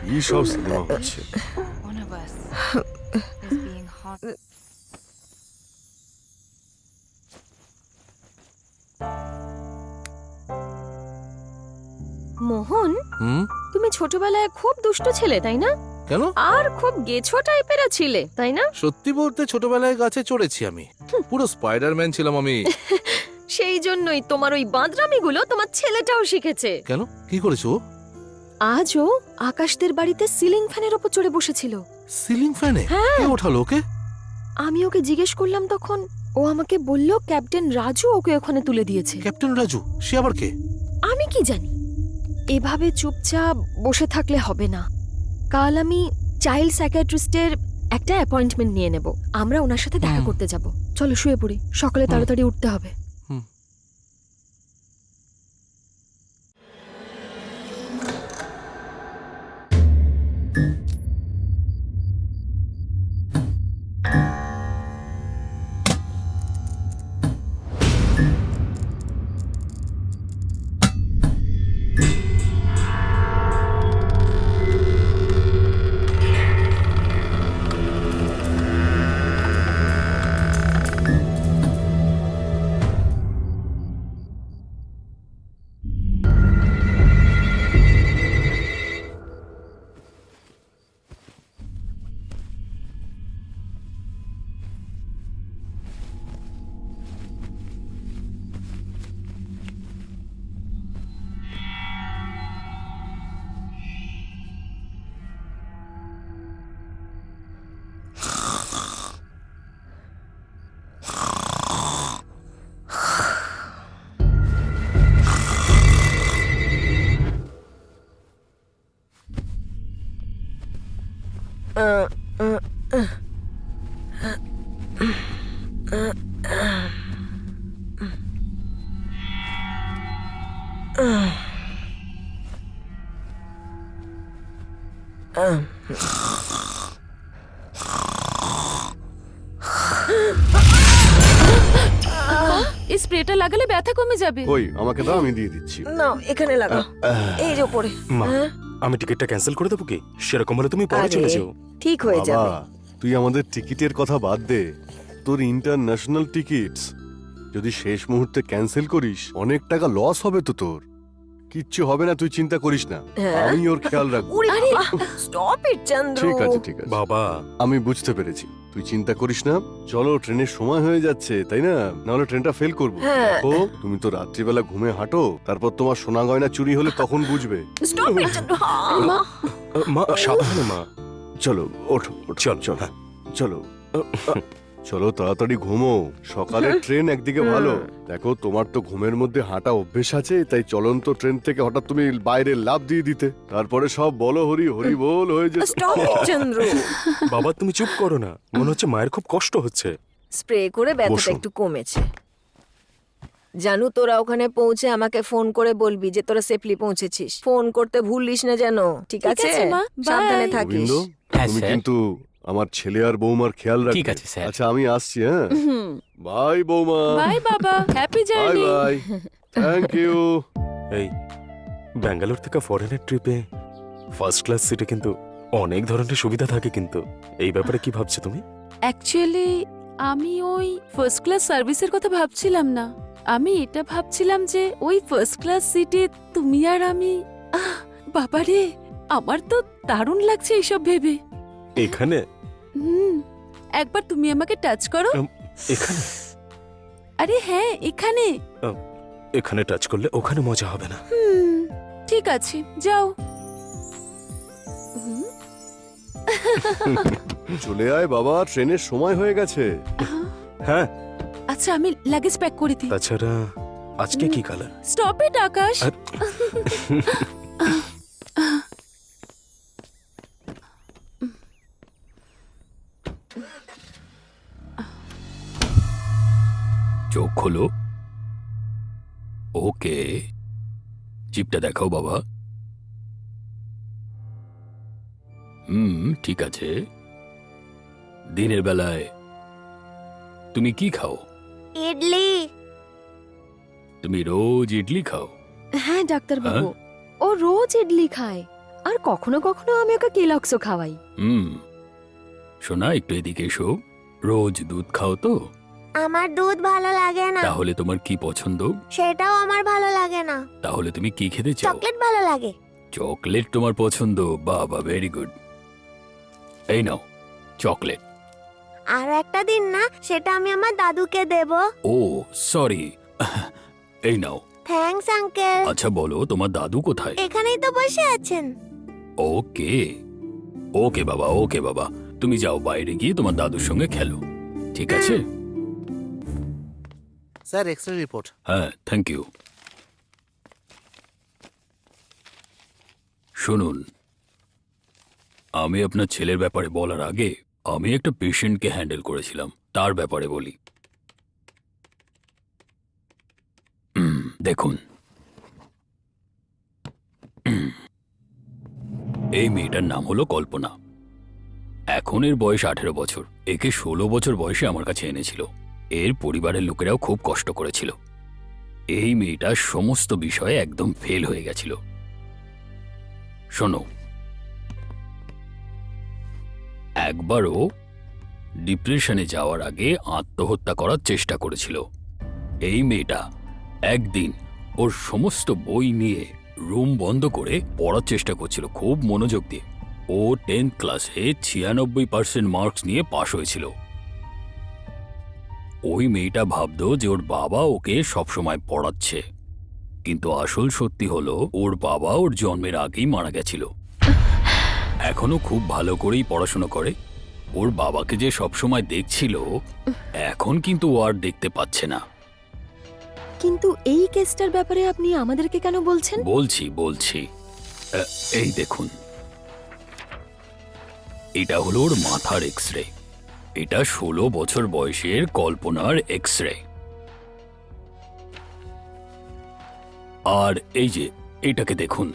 কি সব সিনেমা হচ্ছে? মোহন, হুম, তুমি ছোটবেলায় খুব দুষ্ট ছিলে, তাই না? কেন? আর খুব গেছো টাইপের ছিলে, তাই না? সত্যি বলতে ছোটবেলায় গাছে চড়েছি আমি, পুরো স্পাইডারম্যান ছিলাম আমি। সেই জন্যই তোমার ওই বাঁদরামিগুলো তোমার ছেলেটাও শিখেছে। কেন, কি করেছো? আজও আকাশদের বাড়িতে সিলিং ফ্যানের ওপর চড়ে বসেছিল। সিলিং ফ্যানে কে ওঠালো ওকে? আমি ওকে জিজ্ঞেস করলাম, তখন ও আমাকে বলল ক্যাপ্টেন রাজু ওকে ওখানে তুলে দিয়েছে। ক্যাপ্টেন রাজু? সে আবার কে? আমি কি জানি। এভাবে চুপচাপ বসে থাকলে হবে না। কাল আমি চাইল্ড সাইকিয়াট্রিস্টের একটা অ্যাপয়েন্টমেন্ট নিয়ে নেব, আমরা ওনার সাথে দেখা করতে যাব। চলো শুয়ে পড়ি, সকালে তাড়াতাড়ি উঠতে হবে। আহ, আহ, আহ। এই স্প্রেটা লাগালে ব্যথা কমে যাবে। কই আমাকে দাও, আমি দিয়ে দিচ্ছি। না, এখানে লাগা, এই যে উপরে। মা হ্যাঁ? আমি টিকিটটা ক্যান্সেল করে দেবো কি? সেরকম হলে তুমি পরে আরে, চলে যাও। ঠিক হয়ে বাবা, যাবে। তুই আমাদের টিকিটের কথা বাদ দে। তোর ইন্টারন্যাশনাল টিকিটস যদি শেষ মুহূর্তে ক্যান্সেল করিস, অনেক টাকা লস হবে তো তোর। কিচ্ছু হবে না, তুই চিন্তা করিস না, হ্যাঁ? আমি ওর খেয়াল রাখবো। উরে বাবা, স্টপ ইট চন্দ্র। ঠিক আছে ঠিক আছে বাবা আমি বুঝতে পেরেছি, তুই চিন্তা করিস না। চলো, ট্রেনের সময় হয়ে যাচ্ছে, তাই না? নাহলে ট্রেনটা ফেল করবো। হ্যাঁ। দেখো, তুমি তো রাত্রিবেলা ঘুমে হাঁটো, তারপর তোমার সোনা গয়না চুরি হলে তখন বুঝবে। স্টপ ইট চন্দ্র। মা সাবধানে মা। চলো ওঠো ওঠো, চল চলো হ্যাঁ। চলো চলো তাড়াতাড়ি ঘুমো, সকালের ট্রেন একদিকে ভালো। দেখো, তোমার তো ঘুমের মধ্যে হাঁটা অভ্যেস আছে, তাই চলন্ত ট্রেন থেকে হঠাৎ তুমি বাইরে লাফ দিয়ে দিতে, তারপরে সব বলো হরি হরি বল হয়ে যেত। স্টপ ইট চন্দ্র। বাবা তুমি চুপ করো না, মনে হচ্ছে মায়ের খুব কষ্ট হচ্ছে। স্প্রে করে ব্যথাটা বসো। একটু কমেছে। জানু, তোরা ওখানে পৌঁছে আমাকে ফোন করে বলবি যে তোরা সেফলি পৌঁছেছিস। ফোন করতে ভুলিস না যেন, ঠিক ঠিক আছে? আছে, মা। সাবধানে বাই। থাকিস। গোবিন্দ, হ্যাঁ, তুমি স্যার। কিন্তু আমার ছেলে আর বৌমার খেয়াল রাখবে। ঠিক আছে, স্যার। আচ্ছা, আমি আসছি। হ্যাঁ, বাই বৌমা। বাই বাবা, happy bye journey. Bye, thank you. এই ব্যাঙ্গালোর থেকে ফরেনের ট্রিপে ফার্স্ট ক্লাস সিটে কিন্তু অনেক ধরনের সুবিধা থাকে, কিন্তু এই ব্যাপারে কি ভাবছো তুমি? অ্যাকচুয়ালি আমি ওই ফার্স্ট ক্লাস সার্ভিসের কথা ভাবছিলাম না। আমি এটা ভাবছিলাম যে ওই ফার্স্ট ক্লাস সিটে তুমি আর আমি। বাবারে, আমার তো দারুণ লাগছে এইসব ভেবে। এখানে একবার তুমি আমাকে টাচ করো। এখানে আরে হ্যাঁ, এখানে। এখানে টাচ করলে ওখানে মজা হবে না। ঠিক আছে, যাও। চলে আয় বাবা, ট্রেনের সময় হয়ে গেছে। হ্যাঁ, আচ্ছা, আমি লাগেজ প্যাক করে দিই। তাছাড়া আজকে কি কালার? স্টপ ইট আকাশ। চোখ খোলো। ওকে, জিপটা দেখাও বাবা। ঠিক আছে। দিনের বেলায় তুমি কি খাও? ইডলি। তুমি রোজ ইডলি খাও? হ্যাঁ ডাক্তারবাবু, ও রোজ ইডলি খায়, আর কখনো কখনো আমি ওকে কেলক্সও খাওয়াই। শোনা, একটু এদিকে এসো। রোজ দুধ খাও তো? আমার দুধ ভালো লাগে না। তাহলে তোমার কি পছন্দ? সেটাও আমার ভালো লাগে না। তাহলে তুমি কি খেতে চাও? চকলেট ভালো লাগে। চকলেট তোমার পছন্দ? বাবা, ভেরি গুড। এই নাও চকলেট। আর একটা দিন না, সেটা আমি আমার দাদুকে দেব। ও সরি, এই নাও। Thanks uncle. আচ্ছা বলো, তোমার দাদু কোথায়? এখানেই তো বসে আছেন। ওকে ওকে বাবা, ওকে বাবা, তুমি যাও বাইরে গিয়ে তোমার দাদুর সঙ্গে খেলো, ঠিক আছে? Sir, x-ray report. হ্যাঁ, থ্যাংক ইউ। শুনুন, আমি আপনার ছেলের ব্যাপারে বলার আগে আমি একটা পেশেন্টকে হ্যান্ডেল করেছিলাম, তার ব্যাপারে বলি। দেখুন, এই মেয়েটার নাম হলো কল্পনা। এখন এর বয়স 18 বছর। একে 16 বছর বয়সে আমার কাছে এনেছিল। এর পরিবারের লোকেরাও খুব কষ্ট করেছিল। এই মেয়েটা সমস্ত বিষয়ে একদম ফেল হয়ে গেছিল। শোনো, একবারও ডিপ্রেশনে যাওয়ার আগে আত্মহত্যা করার চেষ্টা করেছিল। এই মেয়েটা একদিন ওর সমস্ত বই নিয়ে রুম বন্ধ করে পড়ার চেষ্টা করছিল খুব মনোযোগ দিয়ে। ও 10th ক্লাসে 96% মার্কস নিয়ে পাশ হয়েছিল। ওই মেয়েটা ভাবতো যে ওর বাবা ওকে সবসময় পড়াচ্ছে, কিন্তু আসল সত্যি হলো ওর বাবা ওর জন্মের আগেই মারা গেছিল। এখনো খুব ভালো করেই পড়াশোনা করে। ওর বাবাকে যে সবসময় দেখছিল, এখন কিন্তু ও আর দেখতে পাচ্ছে না। কিন্তু এই কেসটার ব্যাপারে আপনি আমাদেরকে কেন বলছেন? বলছি এই দেখুন, এটা হলো ওর মাথার এক্স রে। এটা 16 বছর বয়সের কল্পনার এক্স রে। আর এই যে এটাকে দেখুন,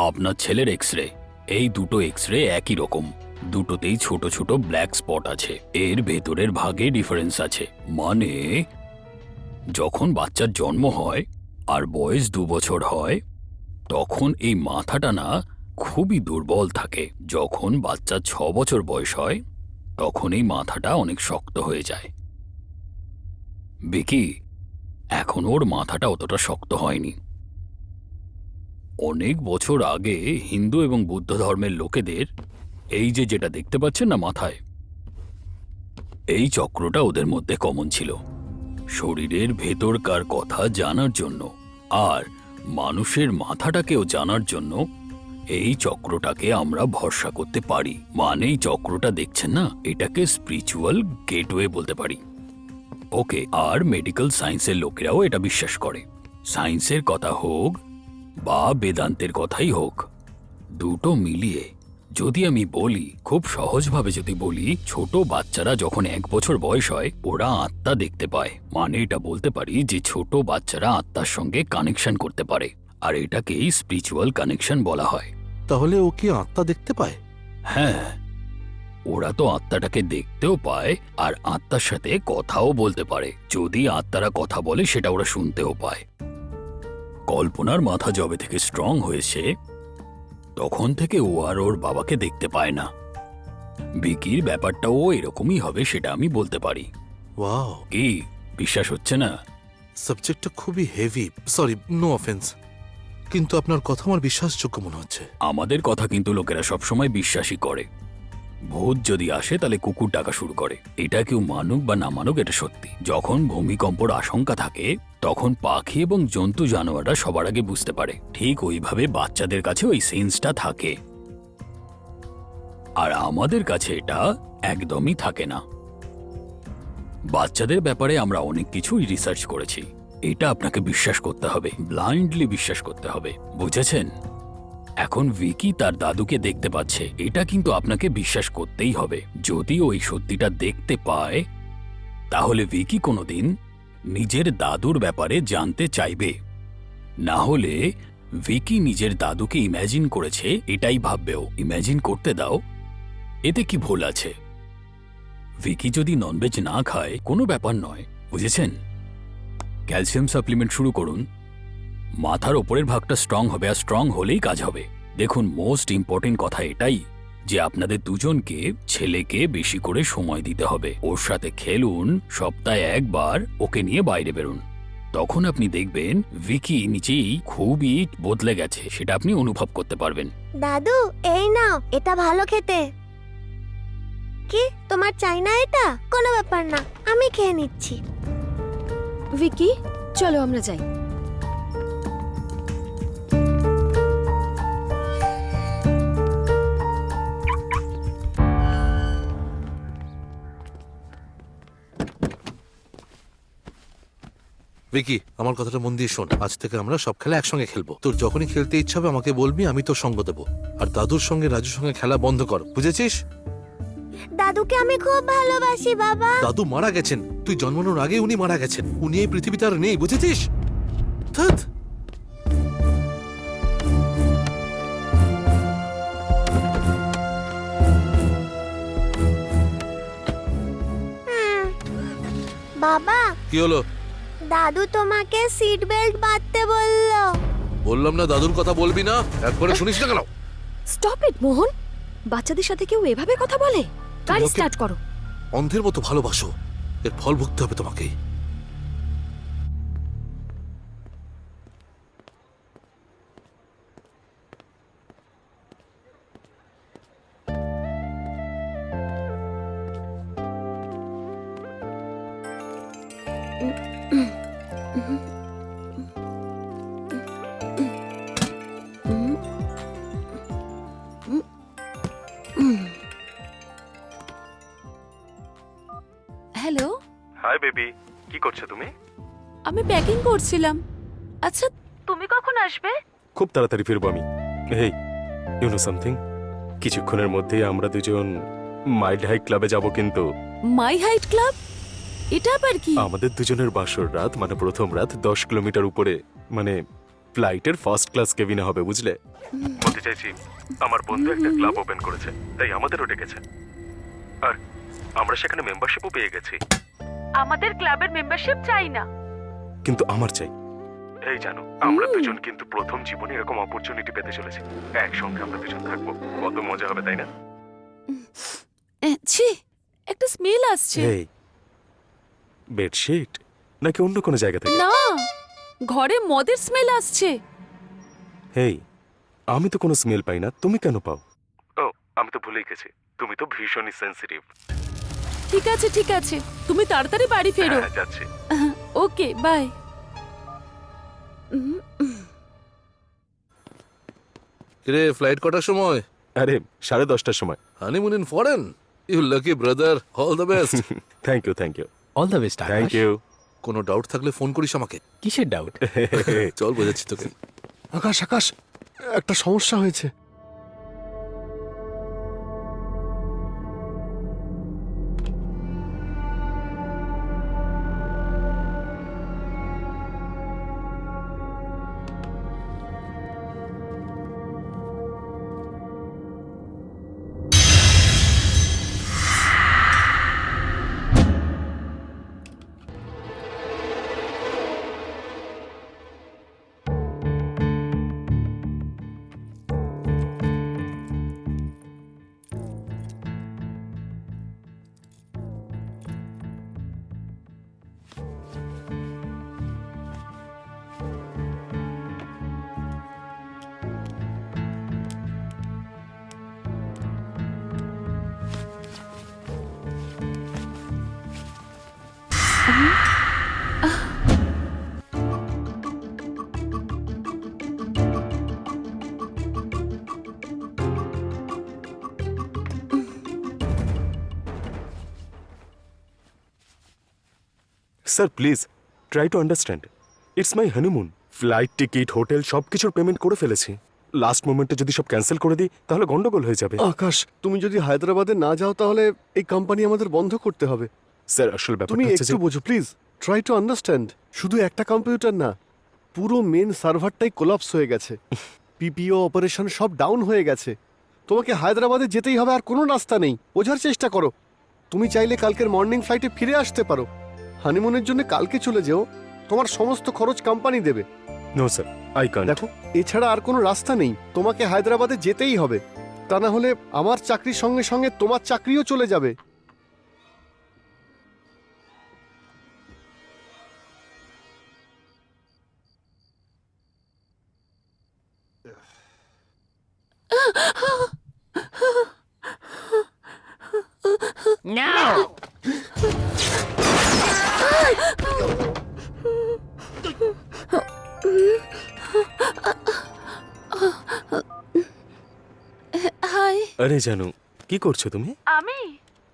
আপনার ছেলের এক্স রে। এই দুটো এক্স রে একই রকম, দুটোতেই ছোট ছোট ব্ল্যাক স্পট আছে। এর ভেতরের ভাগে ডিফারেন্স আছে। মানে যখন বাচ্চার জন্ম হয় আর বয়স 2 বছর হয়, তখন এই মাথাটা না খুবই দুর্বল থাকে। যখন বাচ্চার 6 বছর বয়স হয়, তখন এই মাথাটা অনেক শক্ত হয়ে যায়। বিকি, এখন ওর মাথাটা অতটা শক্ত হয়নি। অনেক বছর আগে হিন্দু এবং বৌদ্ধ ধর্মের লোকেদের এই যে যেটা দেখতে পাচ্ছেন না মাথায়, এই চক্রটা ওদের মধ্যে কমন ছিল। শরীরের ভেতরকার কথা জানার জন্য আর মানুষের মাথাটাকেও জানার জন্য এই চক্রটাকে আমরা ভরসা করতে পারি। মানে এই চক্রটা দেখছেন না, এটাকে স্পিরিচুয়াল গেটওয়ে বলতে পারি। ওকে, আর মেডিকেল সায়েন্সের লোকেরাও এটা বিশ্বাস করে। সায়েন্সের কথা হোক বা বেদান্তের কথাই হোক, দুটো মিলিয়ে যদি আমি বলি, খুব সহজভাবে যদি বলি, ছোট বাচ্চারা যখন 1 বছর বয়স হয় ওরা আত্মা দেখতে পায়। মানে এটা বলতে পারি যে ছোট বাচ্চারা আত্মার সঙ্গে কানেকশন করতে পারে, আর এটাকেই স্পিরিচুয়াল কানেকশন বলা হয়। তাহলে ও কি আত্মা দেখতে পায়? হ্যাঁ, ওরা তো আত্মাটাকে দেখতেও পায় আর আত্মার সাথে কথাও বলতে পারে। যদি আত্মারা কথা বলে সেটা ওরা শুনতেও পায়। কল্পনার মাথা যবে থেকে স্ট্রং হয়েছে তখন থেকে ও আর ওর বাবাকে দেখতে পায় না। বিকির ব্যাপারটাও এরকমই হবে সেটা আমি বলতে পারি। ওয়াও, কি বিশ্বাস হচ্ছে না? সাবজেক্টটা খুবই হেভি। সরি, নো অফেন্স, কিন্তু আপনার কথা আমার বিশ্বাসযোগ্য মনে হচ্ছে। আমাদের কথা কিন্তু লোকেরা সবসময় বিশ্বাসই করে। ভূত যদি আসে তাহলে কুকুর ডাকা শুরু করে। এটা কেউ মানুক বা না মানুক, এটা সত্যি। যখন ভূমিকম্পর আশঙ্কা থাকে তখন পাখি এবং জন্তু জানোয়াররা সবার আগে বুঝতে পারে। ঠিক ওইভাবে বাচ্চাদের কাছে ওই সেন্সটা থাকে, আর আমাদের কাছে এটা একদমই থাকে না। বাচ্চাদের ব্যাপারে আমরা অনেক কিছুই রিসার্চ করেছি। এটা আপনাকে বিশ্বাস করতে হবে, ব্লাইন্ডলি বিশ্বাস করতে হবে, বুঝেছেন? এখন ভিকি তার দাদুকে দেখতে পাচ্ছে, এটা কিন্তু আপনাকে বিশ্বাস করতেই হবে। যদি ওই সত্যিটা দেখতে পায় তাহলে ভিকি কোনোদিন নিজের দাদুর ব্যাপারে জানতে চাইবে। না হলে ভিকি নিজের দাদুকে ইম্যাজিন করেছে এটাই ভাববেও। ইম্যাজিন করতে দাও, এতে কি ভুল আছে? ভিকি যদি ননভেজ না খায় কোনো ব্যাপার নয়, বুঝেছেন? ক্যালসিয়াম সাপ্লিমেন্ট শুরু করুন, মাথার ওপরের ভাগটা স্ট্রং হবে, আর স্ট্রং হলেই কাজ হবে। দেখুন, মোস্ট ইম্পর্টেন্ট কথা এটাই যে আপনাদের দুজনকে ছেলেকে বেশি করে সময় দিতে হবে। ওর সাথে খেলুন, সপ্তাহে 1 বার ওকে নিয়ে বাইরে বেরুন। তখন আপনি দেখবেন ভিকি নিজেই খুবই বদলে গেছে, সেটা আপনি অনুভব করতে পারবেন। দাদু, এই নাও, এটা ভালো খেতে। কি তোমার চাই না? এটা কোনো ব্যাপার না, আমি খেয়ে নিচ্ছি। ভিকি, চলো আমরা যাই। ভিকি, আমার কথাটা মন দিয়ে শোন। আজ থেকে আমরা সব খেলা একসঙ্গে খেলবো। তোর যখনই খেলতে ইচ্ছা হবে আমাকে বলবি, আমি তোর সঙ্গ দেবো। আর দাদুর সঙ্গে রাজুর সঙ্গে খেলা বন্ধ কর, বুঝেছিস? দাদুকে আমি খুব ভালোবাসি বাবা। দাদু মারা গেছেন, তুই জন্মানোর আগে উনি মারা গেছেন। উনি এই পৃথিবীতে আর নেই, বুঝেছিস? ধ্যাৎ। বাবা, কি হলো? দাদু তোমাকে সিট বেল্ট বাঁধতে বললো। বললাম না দাদুর কথা বলবি না, একবারে শুনিস না কেন? স্টপ ইট মোহন, বাচ্চাদের সাথে কেউ এভাবে কথা বলে? গাড়ি ওকে- স্টার্ট করো। অন্ধের মতো ভালোবাসো, এর ফল ভুগতে হবে তোমাকে। হ্যালো, হাই বেবি, কি করছো তুমি? আমি প্যাকিং করছিলাম। আচ্ছা, তুমি কখন আসবে? খুব তাড়াতাড়ি ফিরবো আমি। এই, ইউ নো সামথিং, কিছুক্ষণের মধ্যেই আমরা দুজন মাইল্ড হাইক ক্লাবে যাব কিন্তু মাই হাইট ক্লাব? এটা আবার কি? আমাদের দুজনের বাসর রাত মানে প্রথম রাত 10 কিলোমিটার উপরে, মানে ফ্লাইটের ফার্স্ট ক্লাস কেবিনে হবে, বুঝলে? বলতে চাইছি আমার বন্ধু একটা ক্লাব ওপেন করেছে, তাই আমাদেরও ডেকেছে। আর আমরা সেখানে মেম্বারশিপও পেয়ে গেছি। আমাদের ক্লাবের মেম্বারশিপ চাই না। কিন্তু আমার চাই। এই জানো, আমরা দুজন কিন্তু প্রথম জীবনে এরকম অপরচুনিটি পেতে চলেছি। একসঙ্গে আমরা দুজন থাকবো, কত মজা হবে, তাই না? ছি, একটা স্মেল আসছে। এই বেডশিট নাকি অন্য কোনো জায়গা থেকে? না, ঘরে মদের স্মেল আসছে। হেই, আমি তো কোনো স্মেল পাই না, তুমি কেন পাও? ও, আমি তো ভুলেই গেছি, তুমি তো ভীষণই সেনসিটিভ। ঠিক আছে ঠিক আছে, তুমি তাড়াতাড়ি বাড়ি ফেরো। হ্যাঁ, যাচ্ছি। ওকে, বাই। কিরে, ফ্লাইট কটার সময়? আরে 10:30টার সময়। Honeymoon in foreign? You lucky brother, all the best. Thank you, thank you, all the best. Thank you. কোনো ডাউট থাকলে ফোন করিস আমাকে। কিসের ডাউট? চল, বোঝাচ্ছি তোকে। আকাশ আকাশ, একটা সমস্যা হয়েছে। Sir please try to understand, it's my honeymoon. Flight ticket, hotel সবকিছুর পেমেন্ট করে ফেলেছি। লাস্ট মোমেন্টে যদি সব ক্যান্সেল করে দিই তাহলে গন্ডগোল হয়ে যাবে। আকাশ, তুমি যদি হায়দ্রাবাদে না যাও তাহলে এই কোম্পানি আমাদের বন্ধ করতে হবে। স্যার আসল তুমি ব্যাপারটা হচ্ছে একটু যে বোঝো প্লিজ, ট্রাই টু আন্ডারস্ট্যান্ড। শুধু একটা কম্পিউটার না, পুরো মেন সার্ভারটাই কোলাপস হয়ে গেছে। পিপিও অপারেশন সব ডাউন হয়ে গেছে। তোমাকে হায়দ্রাবাদে যেতেই হবে, আর কোনো রাস্তা নেই। বোঝার চেষ্টা করো। তুমি চাইলে কালকের মর্নিং ফ্লাইটে ফিরে আসতে পারো। হানিমুনের জন্য কালকে চলে যেও, তোমার সমস্ত খরচ কোম্পানি দেবে। No sir, I can't. দেখো, এছাড়া আর কোনো রাস্তা নেই। তোমাকে হায়দ্রাবাদে যেতেই হবে, তা না হলে আমার চাকরির সঙ্গে সঙ্গে তোমার চাকরিও চলে যাবে। হাই। আরে জানু, কি করছো তুমি? আমি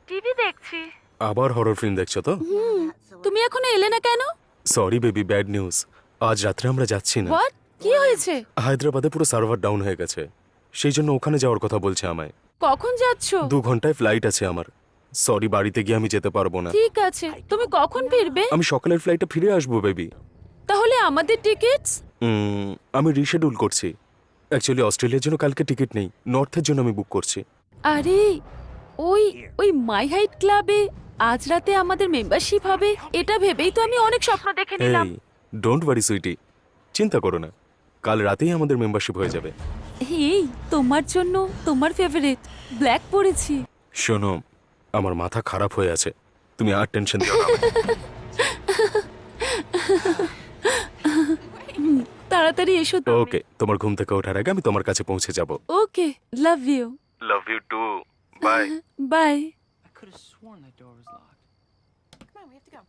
টিভি দেখছি। আবার হরর ফিল্ম দেখছো তো? তুমি এখনো এলে না কেন? Sorry baby, bad news. আজ রাত্রে আমরা যাচ্ছি না। হোয়াট? কি হয়েছে? হায়দ্রাবাদে পুরো সার্ভার ডাউন হয়ে গেছে, সেই জন্য ওখানে যাওয়ার কথা বলছে আমায়। কখন যাচ্ছো? 2 ঘন্টায় ফ্লাইট আছে আমার। সরি, বাড়িতে গিয়ে আমি যেতে পারবো না। ঠিক আছে, তুমি কখন ফিরবে? আমি সকালের ফ্লাইটে ফিরে আসবো বেবি। তাহলে আমাদের টিকিটস? আমি রিশেডিউল করছি। অ্যাকচুয়ালি অস্ট্রেলিয়ার জন্য কালকে টিকিট নেই, নর্থের জন্য আমি বুক করছি। আরে ওই ওই মাই হাইট ক্লাবে আজ রাতে আমাদের মেম্বারশিপ হবে, এটা ভেবেই তো আমি অনেক স্বপ্ন দেখে নিলাম। এই ডোন্ট ওয়ারি সুইটি, চিন্তা করো না, কাল রাতেই আমাদের মেম্বারশিপ হয়ে যাবে। এই তোমার জন্য তোমার ফেভারিট ব্ল্যাক পরেছি। শোনো, আমার মাথা খারাপ হয়ে আছে, তুমি আর টেনশন দিও না। তাড়াতাড়ি এসো। ওকে, তোমার ঘুম থেকে ওঠার আগে আমি তোমার কাছে পৌঁছে যাব। Okay, love you. Love you too, bye. Bye. I could have sworn that door was locked. Come on, we have to go.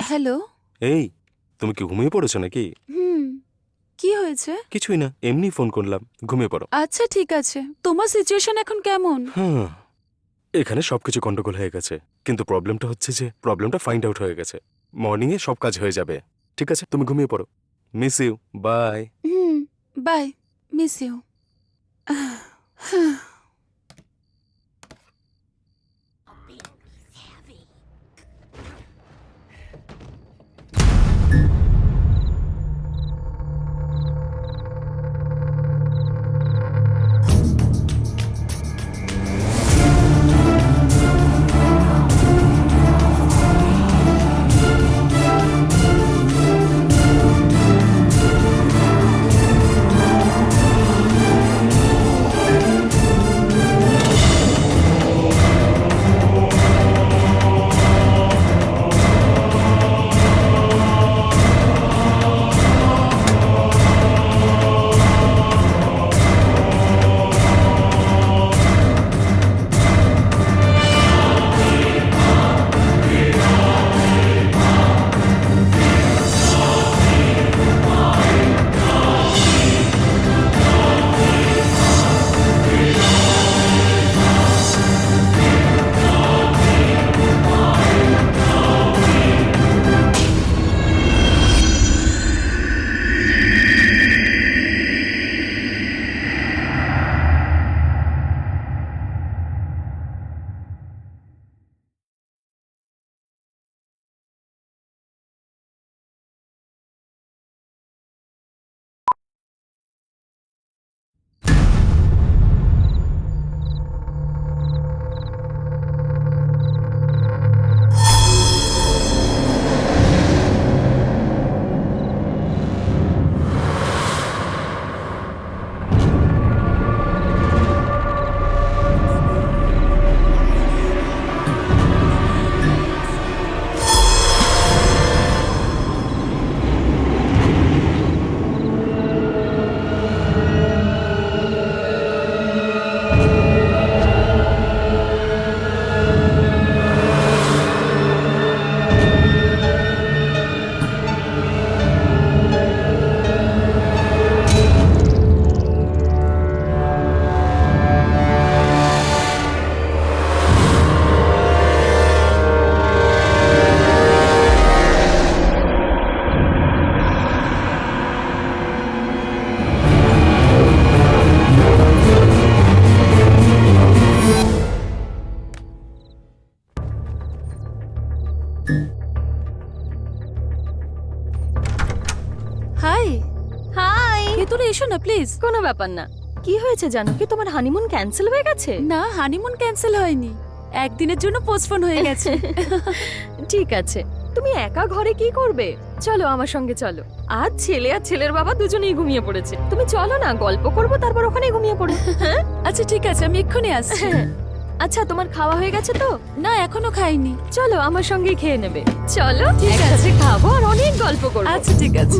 Hello. এই, তুমি কি ঘুমিয়ে পড়েছো নাকি? কি হয়েছে? কিছুই না, এমনি ফোন করলাম। ঘুমিয়ে পড়ো। আচ্ছা ঠিক আছে, তোমার সিচুয়েশন এখন কেমন? হ্যাঁ, এখানে সবকিছু গন্ডগোল হয়ে গেছে, কিন্তু প্রবলেমটা হচ্ছে যে প্রবলেমটা ফাইন্ড আউট হয়ে গেছে। মর্নিং এ সব কাজ হয়ে যাবে। ঠিক আছে, তুমি ঘুমিয়ে পড়ো। Miss you, bye. Bye, miss you. Hi. Hi. ভেতরে এসো না প্লিজ। কোনো ব্যাপার না। কি হয়েছে জানো কি, তোমার হানিমুন ক্যান্সেল হয়ে গেছে? না, হানিমুন ক্যান্সেল হয়নি, একদিনের জন্য পোস্টপোন হয়ে গেছে। ঠিক আছে, তুমি একা ঘরে কি করবে? চলো আমার সঙ্গে চলো। আজ ছেলে আর ছেলের বাবা দুজনেই ঘুমিয়ে পড়েছে, তুমি চলো না, গল্প করবো, তারপর ওখানেই ঘুমিয়ে পড়ো। হ্যাঁ আচ্ছা ঠিক আছে, আমি এক্ষুনি আসছি। আচ্ছা, তোমার খাওয়া হয়ে গেছে তো? না, এখনো খাইনি। চলো আমার সঙ্গেই খেয়ে নেবে। চলো ঠিক আছে। একসাথে খাবো আর অনেক গল্প করবো। আচ্ছা ঠিক আছে।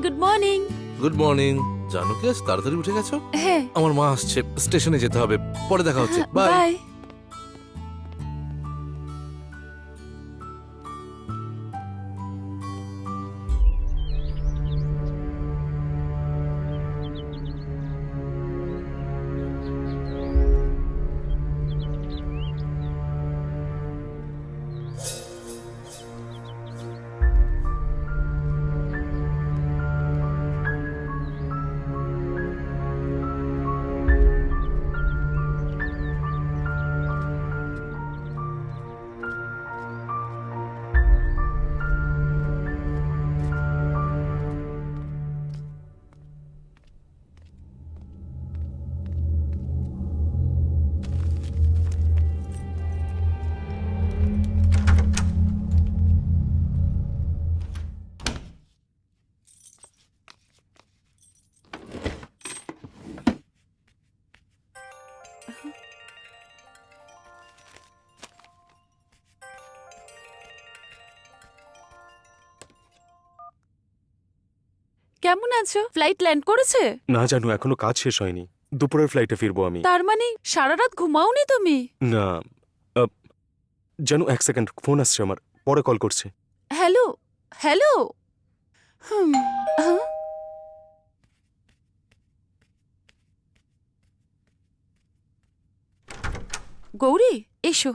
Good morning. Good morning. জানো কি আজ তাড়াতাড়ি উঠে গেছো? হ্যাঁ, আমার মা আসছে, স্টেশনে যেতে হবে, পরে দেখা হচ্ছে, বাই। বাই। কেমন আছো? ফ্লাইট ল্যান্ড করেছে? না জানু, এখনো কাজ শেষ হয়নি। দুপুরের ফ্লাইটে ফিরবো আমি। তার মানে সারা রাত ঘুমাওনি তুমি? না জানু, এক সেকেন্ড, ফোন আসছে আমার, পরে কল করছে। Hello, hello. হ্যাঁ? গৌরী, এসো।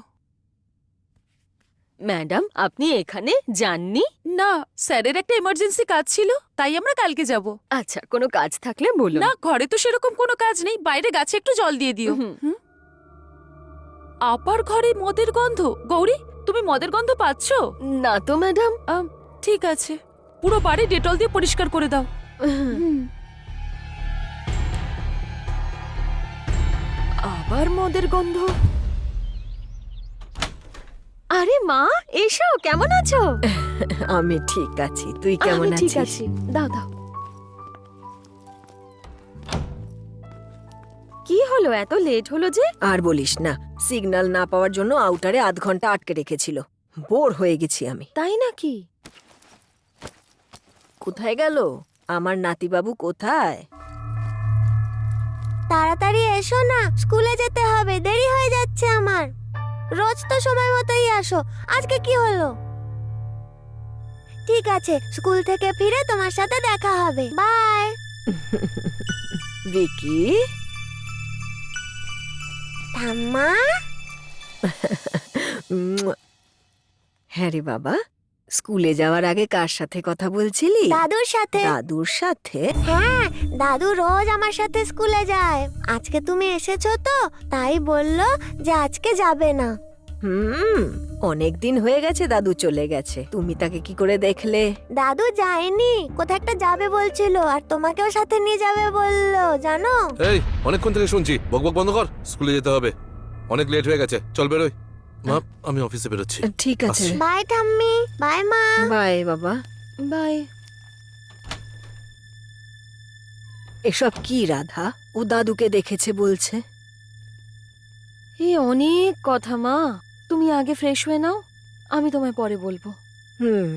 ম্যাডাম, আপনি এখানে যাননি? না, স্যারের একটা এমার্জেন্সি কাজ ছিল, তাই আমরা কালকে যাব। আচ্ছা, কোনো কাজ থাকলে বলুন। না, ঘরে তো সেরকম কোনো কাজ নেই, বাইরে গাছে একটু জল দিয়ে দিও। হুম। হুম? আপার ঘরে মদের গন্ধ? গৌরী, তুমি মদের গন্ধ পাচ্ছো? না তো ম্যাডাম। ঠিক আছে, পুরো বাড়ি ডেটল দিয়ে পরিষ্কার করে দাও। হুম। আবার মদের গন্ধ? আরে মা, এসো, কেমন আছো? আমি ঠিক আছি, তুই কেমন আমি ঠিক আছিস? আছি, দাও দাও। কি হলো, এত লেট হলো যে? আর বলিস না, সিগন্যাল না পাওয়ার জন্য আউটারে আধ ঘন্টা আটকে রেখেছিল। বোর হয়ে গেছি আমি। তাই নাকি? কোথায় গেল আমার নাতিবাবু, কোথায়? তাড়াতাড়ি এসো না, স্কুলে যেতে হবে, দেরি হয়ে যাচ্ছে আমার। রোজ তো সময় মতোই আসো, আজকে কি হলো? ঠিক আছে, স্কুল থেকে ফিরে তোমার সাথে দেখা হবে, বাই। ভিকি, ঠাম্মা। হ্যাঁ রে বাবা, স্কুলে যাওয়ার আগে কার সাথে কথা বলছিলি? দাদুর সাথে। দাদুর সাথে? হ্যাঁ, দাদু রোজ আমার সাথে স্কুলে যায়। আজকে তুমি এসেছো তো, তাই বললো যে আজকে যাবে না। অনেক দিন হয়ে গেছে দাদু চলে গেছে, তুমি তাকে কি করে দেখলে? দাদু যায়নি, কোথায় একটা যাবে বলছিল, আর তোমাকেও সাথে নিয়ে যাবে বললো, জানো? এই, অনেকক্ষণ থেকে শুনছি, বকবক বন্ধ কর, স্কুলে যেতে হবে, অনেক লেট হয়ে গেছে, চল বেরোই। মা, আমি অফিসে বেরোচ্ছি। ঠিক আছে, আসছি। বাই ঠাম্মি, বাই মা। বাই বাবা। বাই। এসব কি রাধা, ও দাদুকে দেখেছে বলছে? এ অনেক কথা মা, তুমি আগে ফ্রেশ হয়ে নাও, আমি তোমায় পরে বলবো। হুম।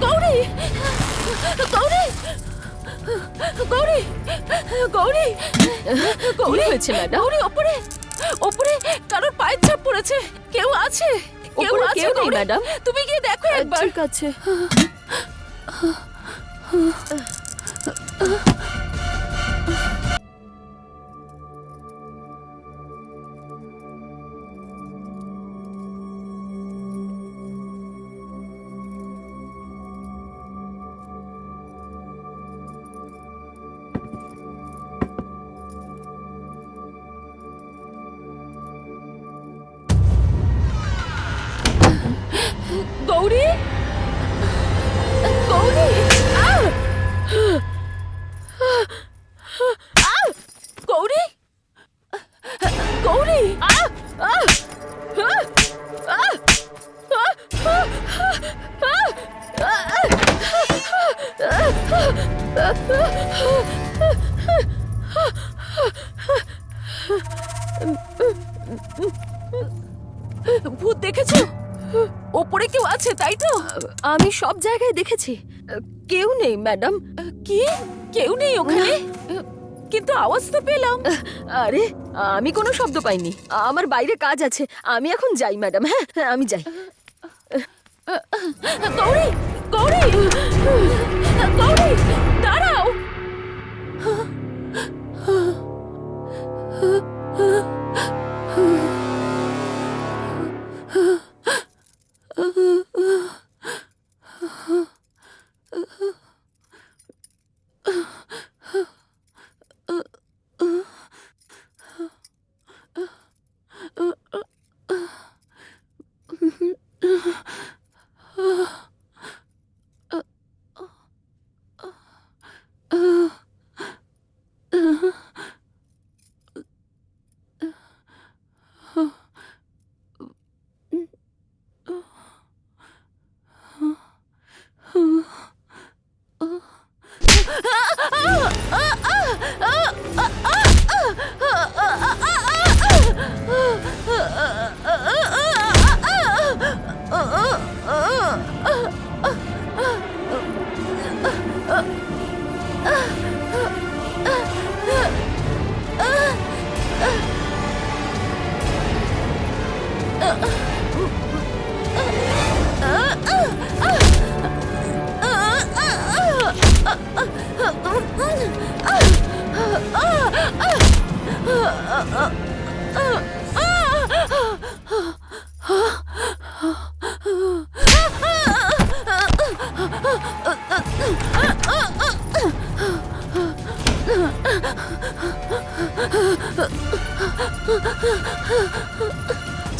গৌরী গৌরী গৌরী গৌরী গৌরী হয়েছে ম্যাডাম? গৌরী ওপরে ওপরে কারোর পায়ের ছাপ পড়েছে, কেউ আছে, কেউ ওপরে আছে কেউ নেই, গৌরী? ম্যাডাম। তুমি গিয়ে দেখো একবার। ঠিক আছে। গৌরী গৌরী আহ! আহ! গৌরী গৌরী আহ! আহ! আহ! আহ! ভূত দেখেছো? ওপরে কেউ আছে, তাই তো? আমি সব জায়গায় দেখেছি, কেউ নেই ম্যাডাম। কি? কেউ নেই ওখানে? কিন্তু আওয়াজ তো পেলাম। আরে আমি কোনো শব্দ পাইনি, আমার বাইরে কাজ আছে, আমি এখন যাই ম্যাডাম। হ্যাঁ হ্যাঁ, আমি যাই। গৌরী গৌরী গৌরী দাঁড়াও।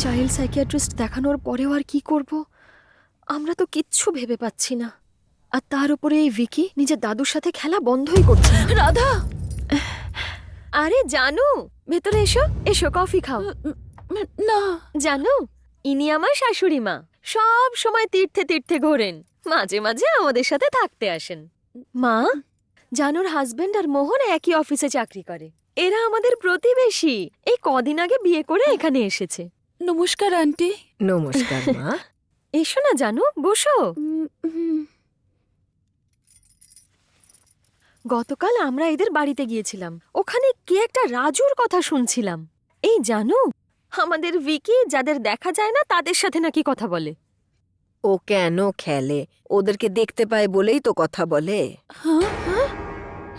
চাইল্ড সাইকিয়াট্রিস্ট দেখানোর পরেও আর কি করব? আমরা তো কিচ্ছু ভেবে পাচ্ছি না। আর তার উপরে এই ভিকি নিজের দাদুর সাথে খেলা বন্ধই করছে না। রাধা! আরে জানু, ভেতরে এসো, এসো কফি খাও। না। জানো, ইনি আমার শাশুড়ি মা, সব সময় তীর্থে তীর্থে ঘোরেন, মাঝে মাঝে আমাদের সাথে থাকতে আসেন। মা, জানুর হাজবেন্ড আর মোহন একই অফিসে চাকরি করে, এরা আমাদের প্রতিবেশী, এই কদিন আগে বিয়ে করে এখানে এসেছে। নমস্কার আন্টি। নমস্কার মা। এসো না জানু, বসো। গতকাল আমরা এদের বাড়িতে গিয়েছিলাম, ওখানে কে একটা রাজুর কথা শুনছিলাম। এই জানো, আমাদের ভিকি যাদের দেখা যায় না তাদের সাথে নাকি কথা বলে। ও কেন খেলে? ওদেরকে দেখতে পায় বলেই তো কথা বলে।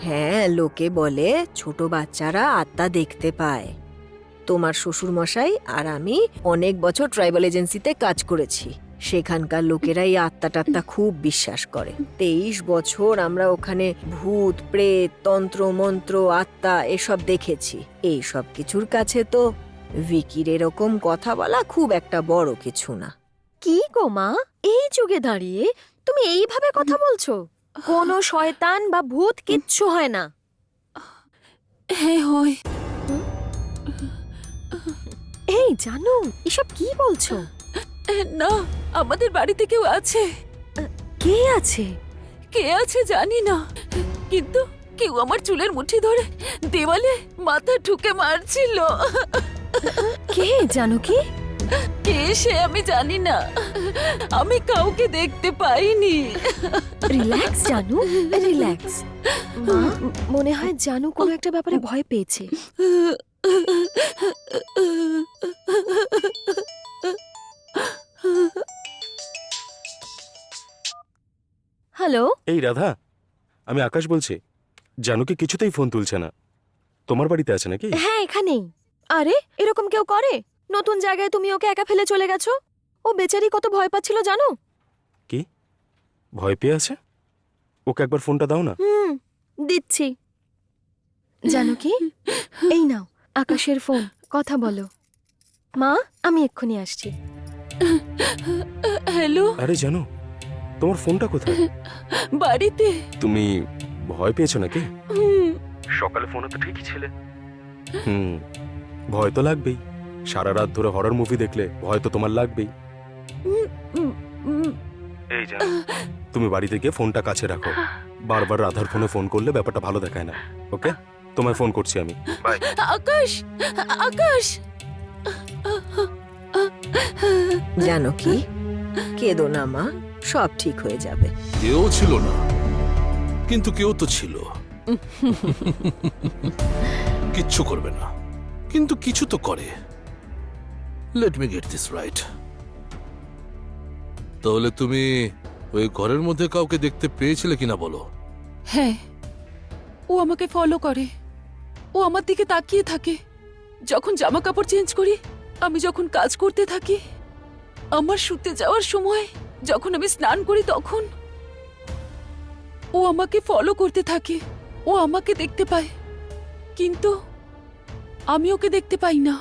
হ্যাঁ, লোকে বলে ছোট বাচ্চারা আত্মা দেখতে পায়। তোমার শ্বশুর মশাই আর আমি অনেক বছর ট্রাইবাল এজেন্সিতে কাজ করেছি, সেখানকার লোকেরা এই আত্মা টাত্মা খুব বিশ্বাস করে। 23 বছর আমরা ওখানে ভূত, প্রেত, তন্ত্র মন্ত্র, আত্মা এসব দেখেছি। এই সব কিছুর কাছে তো ভিকির এরকম কথা বলা খুব একটা বড় কিছু না। কি গো মা, এই যুগে দাঁড়িয়ে তুমি এইভাবে কথা বলছো? কোনো শয়তান বা ভূত কিচ্ছু হয় না। হ্যাঁ হয়। এই জানো, এসব কি বলছো? না, আমাদের বাড়িতে কেউ আছে। কে আছে? কে আছে জানি না, কিন্তু কেউ আমার চুলের মুঠি ধরে দেওয়ালে মাথা ঠুকে মারছিল। কে জানো কি? কে সে আমি জানি না, আমি কাউকে দেখতে পাইনি। রিল্যাক্স জানু, রিল্যাক্স। মা, মনে হয় জানু কোনো একটা ব্যাপারে ভয় পেয়েছে। হ্যালো। এই রাধা, আমি আকাশ বলছি। জানুকে কিছুতেই ফোন তুলছে না। তোমার বাড়িতে আছে নাকি? হ্যাঁ, এখানেই। আরে এরকম কেউ করে? নতুন জায়গায় তুমি ওকে একা ফেলে চলে গেছো। ও বেচারি কত ভয় পাচ্ছিল জানো। কি ভয় পেয়ে আছে? ওকে একবার ফোনটা দাও না। দিচ্ছি। জানো কি, এই নাও আকাশের ফোন, কথা বলো। মা, আমি এক্ষুনি আসছি। হ্যালো, আরে জানো, তোমার ফোনটা কোথায়? বাড়িতে। তুমি ভয় পেয়েছো নাকি? হুম, সকালে ফোনে তো ঠিকই ছিলে। ভয় তো লাগবেই। সারা রাত ধরে হরর মুভি দেখলে ভয় তো তোমার লাগবেই। এই জানো, তুমি বাড়িতে গিয়ে ফোনটা কাছে রাখো। বারবার রাধার ফোনে ফোন করলে ব্যাপারটা ভালো দেখায় না। ওকে, তোমায় ফোন করছি আমি। বাই। আকাশ, আকাশ। জানো কি, কেঁদো না মা, সব ঠিক হয়ে যাবে। কেউ ছিল না, কিন্তু কেউ তো ছিল। কিচ্ছু করবে না, কিন্তু কিছু তো করে। Let me get this right. তাহলে তুমি ওই ঘরের মধ্যে কাউকে দেখতে পেয়েছিলে কিনা বলো। হ্যাঁ, ও আমাকে ফলো করে। ও আমার দিকে তাকিয়ে থাকে যখন জামা কাপড় চেঞ্জ করি, আমি যখন কাজ করতে থাকি, আমার শুতে যাওয়ার সময়, যখন আমি স্নান করি, তখন ও আমাকে ফলো করতে থাকে। ও আমাকে দেখতে পায়, কিন্তু আমি ওকে দেখতে পাই না।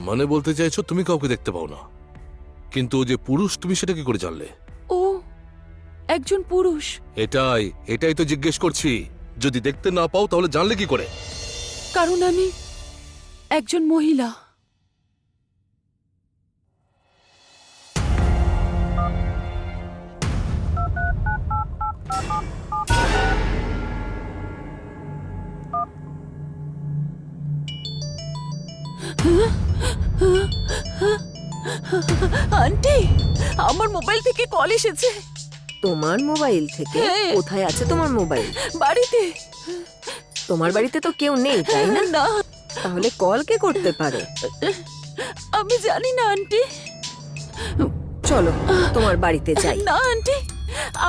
মানে বলতে চাইছো তুমি কাউকে দেখতে পাও না, কিন্তু ও যে পুরুষ তুমি সেটা কি করে জানলে? ও একজন পুরুষ। এটাই তো জিজ্ঞেস করছি। যদি দেখতে না পাও তাহলে জানলে কি করে? কারণ আমি একজন মহিলা। আন্টি, আমার মোবাইল থেকে কল এসেছে। তোমার মোবাইল থেকে? হ্যাঁ। কোথায় আছে তোমার মোবাইল? বাড়িতে। তোমার বাড়িতে তো কেউ নেই, তাই না? না, তাহলে কল কে করতে পারে? আমি জানি না আন্টি। চলো তোমার বাড়িতে যাই। না আন্টি,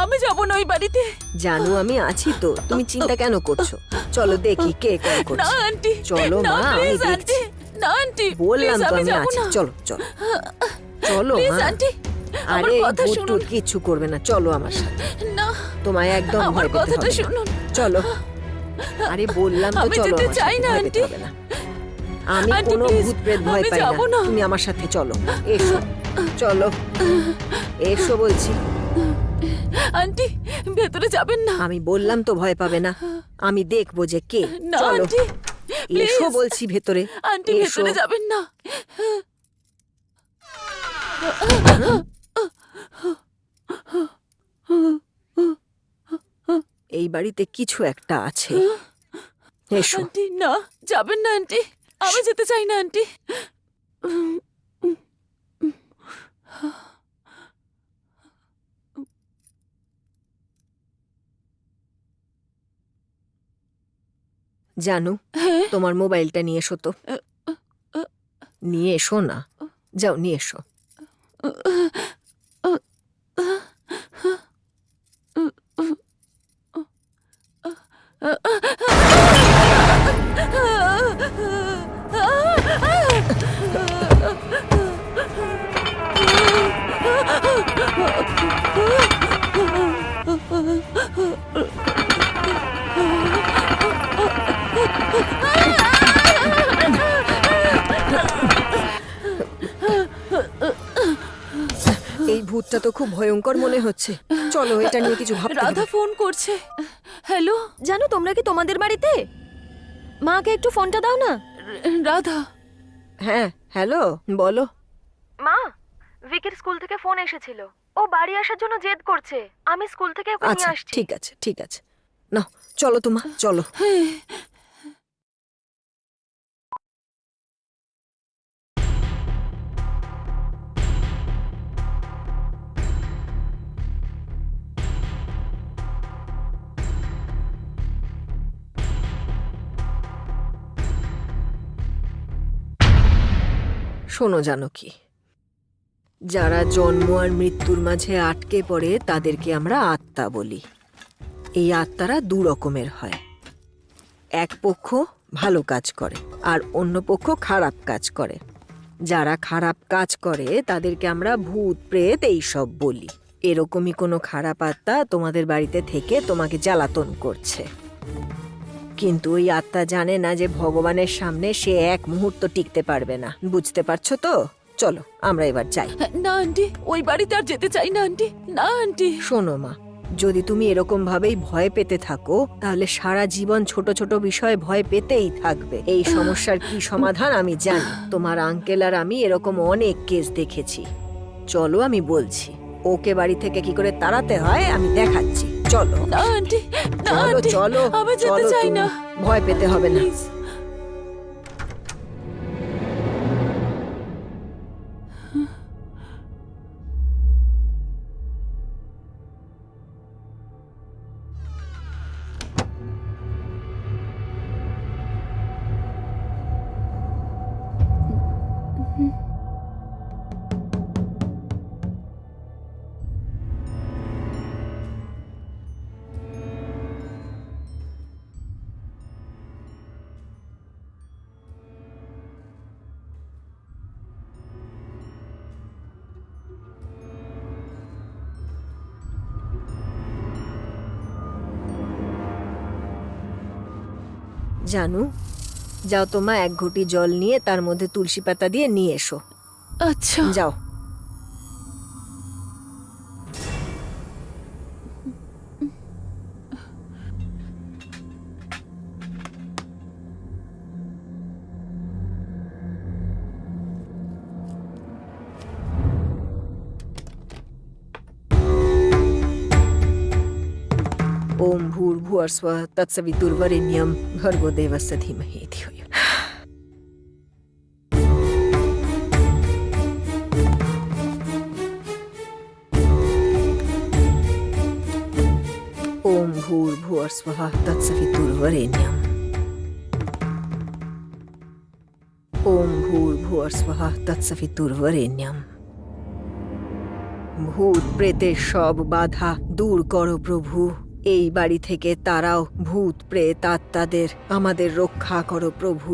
আমি যাব না ওই বাড়িতে। জানো আমি আছি তো, তুমি চিন্তা কেন করছো? চলো দেখি কে কল না করছে। আন্টি, চলো না, মা, আমি প্লিজ দেখছি। আন্টি। না আন্টি, বললাম প্লিজ, তো আমি যাব আছি। না। চলো চলো চলো প্লিজ মা। আন্টি, আমার আরে কথা ভূত শুনুন। টুত কিচ্ছু করবে না, চলো আমার সাথে। না, তোমায় একদম আমার ভয় পেতে কথাটা হবে না। শুনুন। চলো। আরে বললাম তো, আমি চলো যেতে আমার চাই সাথে, না, ভয় পেতে আন্টি। হবে না। আমি আন্টি, কোনো প্লিজ, ভূত প্রেত ভয় আমি পাই যাবো না। না। তুমি আমার সাথে চলো, এসো। চলো, এসো বলছি। আন্টি, ভেতরে যাবেন না। আমি বললাম তো ভয় পাবে না। আমি দেখবো যে কে। না চলো, আন্টি, এসো প্লিজ। বলছি ভেতরে। আন্টি, এসো। ভেতরে যাবেন না। এই বাড়িতে কিছু একটা আছে। এসো। আন্টি, না, যাবেন না আন্টি। আমি যেতে চাই না আন্টি। জানু, হ্যাঁ, তোমার মোবাইলটা নিয়ে এসো তো। নিয়ে এসো না, যাও নিয়ে এসো। এই ভূতটা তো খুব ভয়ঙ্কর মনে হচ্ছে। চলো, এটা নিয়ে কিছু ভাবতে রাধা হবে। ফোন করছে। হ্যালো, জানো তোমরা কি তোমাদের বাড়িতে? মাকে একটু ফোনটা দাও না। রাধা। হ্যাঁ, হ্যালো, বলো। মা, ভিকির স্কুল থেকে ফোন এসেছিল। ও বাড়ি আসার জন্য জেদ করছে। আমি স্কুল থেকে ওকে আচ্ছা নিয়ে আসছি। ঠিক আছে, ঠিক আছে। নাও চলো তোমা, চলো। শোনো জানকী, যারা জন্ম আর মৃত্যুর মাঝে আটকে পড়ে তাদেরকে আমরা আত্মা বলি। এই আত্মারা দু রকমের হয়, এক পক্ষ ভালো কাজ করে আর অন্য পক্ষ খারাপ কাজ করে। যারা খারাপ কাজ করে তাদেরকে আমরা ভূত প্রেত এইসব বলি। এরকমই কোনো খারাপ আত্মা তোমাদের বাড়িতে থেকে তোমাকে জ্বালাতন করছে, কিন্তু ওই আত্মা জানে না যে ভগবানের সামনে সে এক মুহূর্ত টিকতে পারবে না। বুঝতে পারছো তো? চলো আমরা এবার যাই। না আন্টি, ওই বাড়িতে আর যেতে চাই না আন্টি। না আন্টি। শোনো মা, যদি তুমি এরকম ভাবেই ভয় পেতে থাকো তাহলে সারা জীবন ছোট ছোট বিষয়ে ভয় পেতেই থাকবে। এই সমস্যার কি সমাধান আমি জানি। তোমার আঙ্কেল আর আমি এরকম অনেক কেস দেখেছি। চলো আমি বলছি, ওকে বাড়ি থেকে কি করে তাড়াতে হয় আমি দেখাচ্ছি। চলো। না আন্টি, না চলো আন্টি, চলো আমি যেতে চলো, চাই তুমি না। ভয় পেতে হবে না। Please. জানু, যাও তোমা এক ঘটি জল নিয়ে তার মধ্যে তুলসী পাতা দিয়ে নিয়ে এসো। আচ্ছা। যাও। ओम भूर्भुवस्वः तत्सवितुर्वरेण्यं भर्गो देवस्य धीमहि धियो यो। ओम भूर्भुवस्वः तत्सवितुर्वरेण्यं। ओम भूर्भुवस्वः तत्सवितुर्वरेण्यं। ভূত প্রেতের সব বাধা দূর করো প্রভু। এই বাড়ি থেকে তারাও ভূত প্রেত আত্মাদের আমাদের রক্ষা করো প্রভু।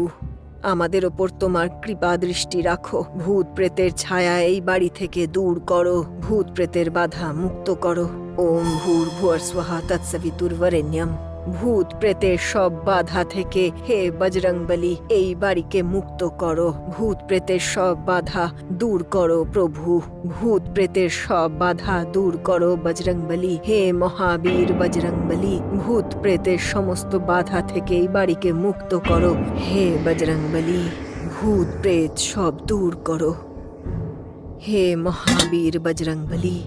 আমাদের ওপর তোমার কৃপা দৃষ্টি রাখো। ভূত প্রেতের ছায়া এই বাড়ি থেকে দূর করো। ভূত প্রেতের বাধা মুক্ত করো। ওম ভূর্ভুবস্বঃ তৎসবিতুর্বরেণ্যম। ভূত প্রেতের সব বাধা থেকে হে বজরংবলী এই বাড়িকে মুক্ত করো। ভূত প্রেতের সব বাধা দূর করো প্রভু। ভূত প্রেতের সব বাধা দূর করো বজরংবলী। হে মহাবীর বজরংবলী, ভূত প্রেতের সমস্ত বাধা থেকে এই বাড়িকে মুক্ত করো। হে বজরংবলী, ভূত প্রেত সব দূর করো। হে মহাবীর বজরংবলী।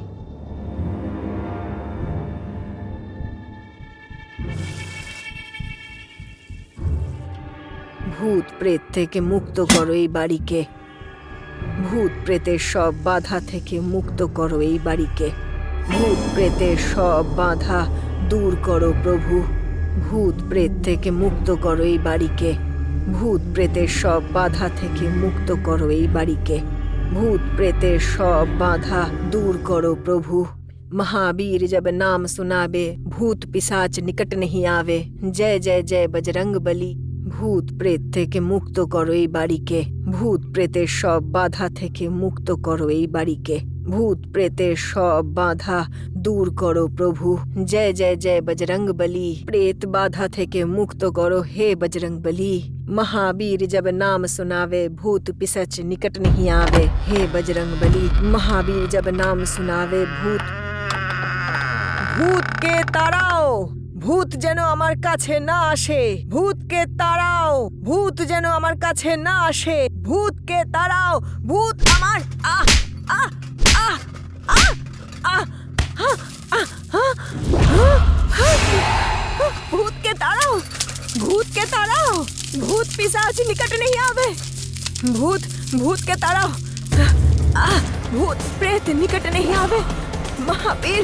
ভূত প্রেত থেকে মুক্ত করো এই বাড়িকে। ভূত প্রেতের সব বাধা থেকে মুক্ত করো এই বাড়িকে। ভূত প্রেতের সব বাধা দূর করো প্রভু। ভূত প্রেত থেকে মুক্ত করো এই বাড়িকে। ভূত প্রেতের সব বাধা থেকে মুক্ত করো এই বাড়িকে। ভূত প্রেতের সব বাধা দূর করো প্রভু। महावीर जब नाम सुनावे भूत पिशाच निकट नहीं आवे। जय जय जय बजरंग बली। ভূত প্রেত থেকে মুক্ত করো এই বাড়িকে। ভূত প্রেতের সব বাধা থেকে মুক্ত করো এই বাড়িকে। ভূত প্রেতের সব বাধা দূর করো প্রভু। জয় জয় জয় বজরंग बली। প্রেত বাধা থেকে মুক্ত করো হে বজরंग बली। महावीर जब नाम सुनावे भूत पिशाच निकट नहीं आवे। हे बजरंग बली, महावीर जब नाम सुनावे ভূতকে তাড়াও। ভূত যেন আমার কাছে না আসে। ভূতকে তাড়াও। ভূত যেন আমার কাছে না আসে। ভূতকে তাড়াও। ভূত আমার আহ আহ আহ আহ আহ ভূতকে তাড়াও। ভূতকে তাড়াও। ভূত পিशाच निकट नहीं आवे। भूत भूत के ताड़ाओ। भूत प्रेत निकट नहीं आवे। महावीर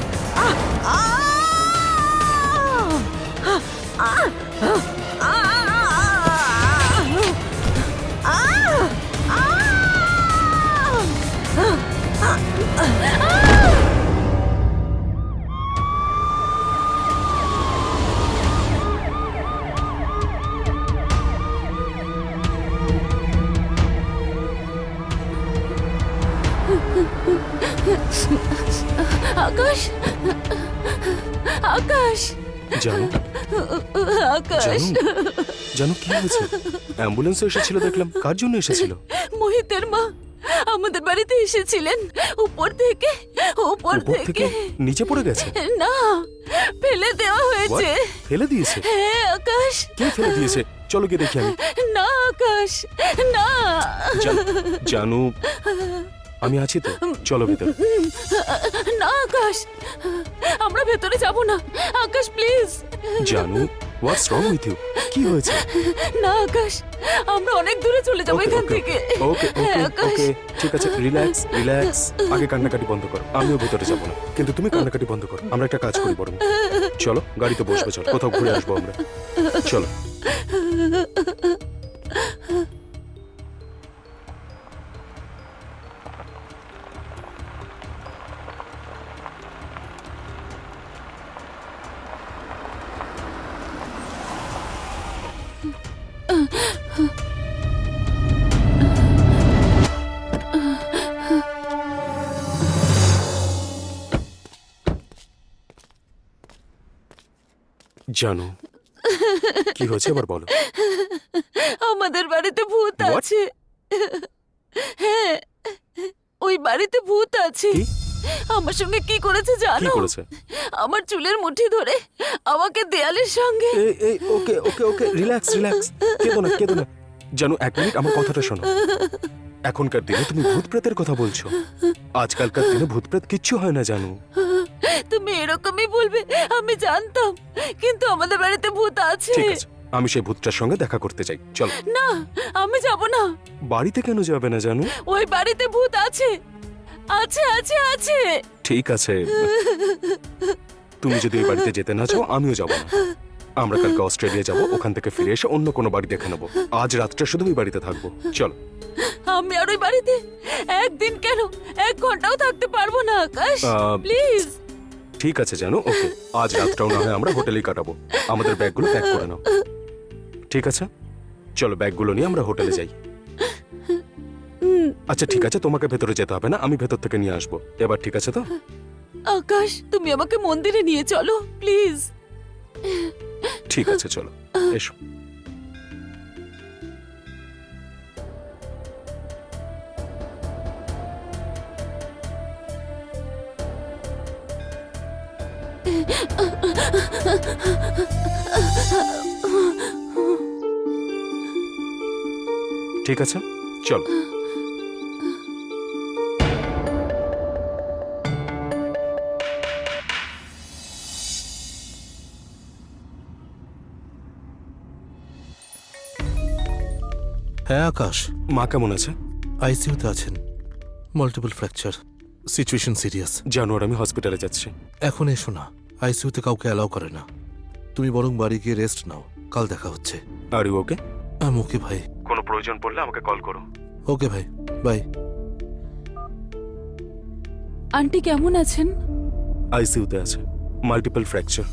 আকাশ, আকাশ, জানো আকাশ, জানো কি হয়েছে? অ্যাম্বুলেন্স এসেছিল দেখলাম। কার জন্য এসেছিল? মোহিতের মা আমাদের বাড়িতে এসেছিলেন উপর থেকে, উপর উপর থেকে থেকে। নিচে পড়ে গেছে? না, ফেলে দেওয়া হয়েছে। What? ফেলে দিয়েছে? হ্যাঁ আকাশ। কে ফেলে দিয়েছে? চলো গিয়ে দেখি আমি। না আকাশ, না। জানু, আমি আছি তো, চলো ভিতরে। না আকাশ, আমরা ভেতরে যাব না। আকাশ প্লিজ। জানু, হোয়াটস রং উইথ ইউ? কি হয়েছে? না আকাশ, আমরা অনেক দূরে চলে যাবো Okay, এখান okay, থেকে। ওকে হ্যাঁ, ওকে আকাশ। ওকে, ঠিক আছে, রিল্যাক্স রিল্যাক্স। আগে কান্নাকাটি বন্ধ করো, আমিও ভেতরে যাবো না, কিন্তু তুমি কান্নাকাটি বন্ধ করো। আমরা একটা কাজ করি বরং, চলো গাড়িতে বসবে, চলো কোথাও ঘুরে আসবো আমরা, চলো। জানো কি হয়েছে এবার বলো। আমাদের বাড়িতে ভূত What? আছে। হ্যাঁ, ওই বাড়িতে ভূত আছে। কি? আমার সঙ্গে কি করেছে কি জানো? করেছে? আমার চুলের মুঠি ধরে আমাকে দেয়ালের সঙ্গে। এই এই ওকে ওকে ওকে, রিল্যাক্স রিল্যাক্স, কেঁদো না কেঁদো না। জানো, এক মিনিট আমার কথাটা শোনো। এখনকার দিনে তুমি ভূত প্রেতের কথা বলছো? আজকালকার দিনে ভূত প্রেত কিচ্ছু হয় না জানো। তুমি এরকমই বলবে আমি জানতাম, কিন্তু আমাদের বাড়িতে ভূত আছে। ঠিক আছে, আমি সেই ভূতটার সঙ্গে দেখা করতে চাই, চল। না, আমি যাব না। বাড়িতে কেন যাবে না জানো? ওই বাড়িতে ভূত আছে, আছে আছে আছে। ঠিক আছে, তুমি যদি ওই বাড়িতে যেতে না চাও আমিও যাব না। আমরা কালকে অস্ট্রেলিয়া যাব, ওখান থেকে ফিরে এসে অন্য কোনো বাড়ি দেখে নেবো। আজ রাতটা শুধু ওই বাড়িতে থাকবো, চলো। আমি আর ওই বাড়িতে একদিন কেন 1 ঘন্টাও থাকতে পারবো না আকাশ, প্লিজ। ঠিক আছে জানো, ওকে, আজ রাতটাও না হয় আমরা হোটেলেই কাটাবো। আমাদের ব্যাগগুলো প্যাক করে নাও, ঠিক আছে? চলো ব্যাগগুলো নিয়ে আমরা হোটেলে যাই। আচ্ছা ঠিক আছে, তোমাকে ভেতরে যেতে হবে না, আমি ভেতর থেকে নিয়ে আসবো। এবার ঠিক আছে তো? আকাশ, তুমি আমাকে মন্দিরে নিয়ে চলো প্লিজ। ঠিক আছে, চলো এসো। ঠিক আছে, চলো। হ্যাঁ আকাশ, মা কেমন আছে? আইসিইউতে আছেন, মাল্টিপল ফ্র্যাকচার, সিচুয়েশন সিরিয়াস। জানুয়ার আমি হসপিটালে যাচ্ছি। এখন এসো না, আইসিইউতে কাউকে অ্যালাউ করে না। তুমি বরং বাড়ি গিয়ে রেস্ট নাও, কাল দেখা হচ্ছে। Are you okay? ওকে ভাই। কোনো প্রয়োজন পড়লে আমাকে কল করো। ওকে ভাই, বাই। আন্টি কেমন আছেন? আইসিইউতে আছে, মাল্টিপল ফ্র্যাকচার।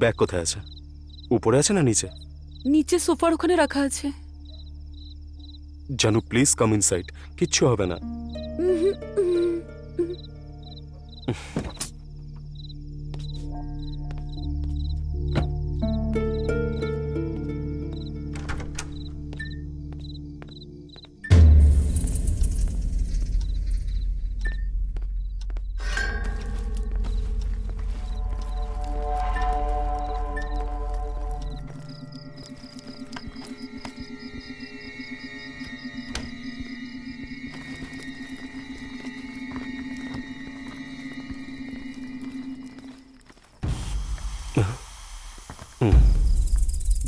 ব্যাগ কোথায় আছে? উপরে আছে না নিচে? নিচে সোফার ওখানে রাখা আছে। জানু প্লিজ কাম ইনসাইড, কিচ্ছু হবে না।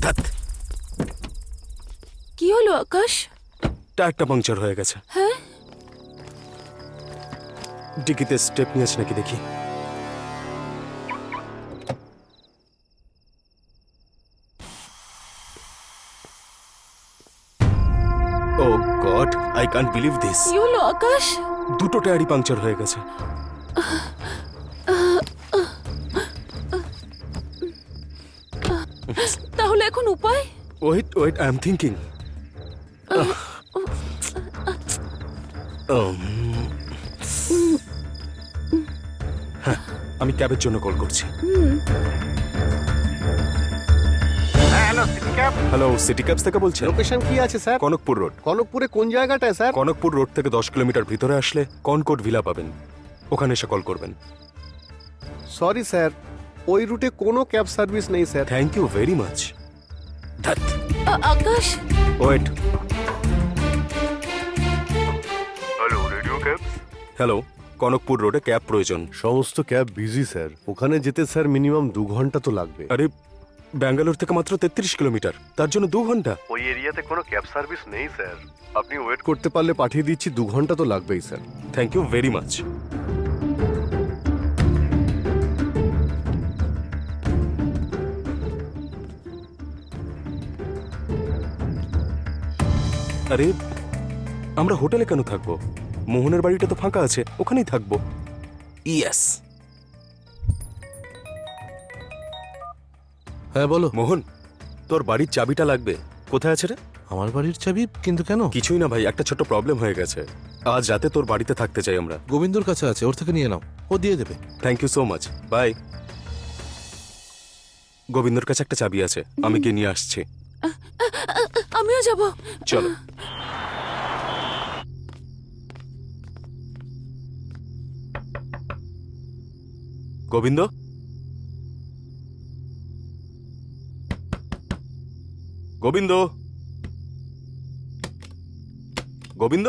ধ্যাৎ, কি হলো আকাশ? টায়ারটা পাংচার হয়ে গেছে। হ্যাঁ, ডিকিতে স্টেপ নিয়েছে নাকি দেখি। God, I can't believe this. কি হলো আকাশ? দুটো টায়ারই পাংচার হয়ে গেছে। তাহলে এখন উপায়? Wait wait, I am thinking. হ্যাঁ, আমি ক্যাবের জন্য কল করছি। হ্যালো, সিটি ক্যাবস থেকে বলছেন? লোকেশন কি আছে স্যার? কনকপুর রোড। কনকপুরে কোন জায়গাটায় স্যার? কনকপুর রোড থেকে 10 কিলোমিটার ভিতরে আসলে কনকোট ভিলা পাবেন, ওখানে এসে কল করবেন। সরি স্যার, ওই রুটে কোনো ক্যাব সার্ভিস নেই sir. Thank you very much. ধ্যাৎ। আকাশ, ওয়েট। হ্যালো, কনকপুর রোডে ক্যাব প্রয়োজন। সমস্ত ক্যাব বিজি স্যার, ওখানে যেতে স্যার মিনিমাম 2 ঘন্টা তো লাগবে। আরে, ব্যাঙ্গালোর থেকে মাত্র 33 কিলোমিটার, তার জন্য 2 ঘন্টা? ওই এরিয়াতে কোনো ক্যাব সার্ভিস নেই স্যার। আপনি ওয়েট করতে পারলে পাঠিয়ে দিচ্ছি, 2 ঘন্টা তো লাগবেই sir. Thank you very much. আরে, আমরা হোটেলে কেন থাকবো? মোহনের বাড়িটা তো ফাঁকা আছে, ওখানেই থাকবো। ইয়েস। হ্যাঁ বলো। মোহন, তোর বাড়ির চাবিটা লাগবে। কোথায় আছে রে? আমার বাড়ির চাবি? কিন্তু কেন? কিছুই না ভাই, একটা ছোট প্রবলেম হয়ে গেছে। আজ রাতে তোর বাড়িতে থাকতে চাই আমরা। গোবিন্দর কাছে আছে, ওর থেকে নিয়ে নাও, ও দিয়ে দেবে। Thank you so much, bye. গোবিন্দর কাছে একটা চাবি আছে, আমি গিয়ে নিয়ে আসছি। আমিও যাব। চলো। গোবিন্দ, গোবিন্দ, গোবিন্দ।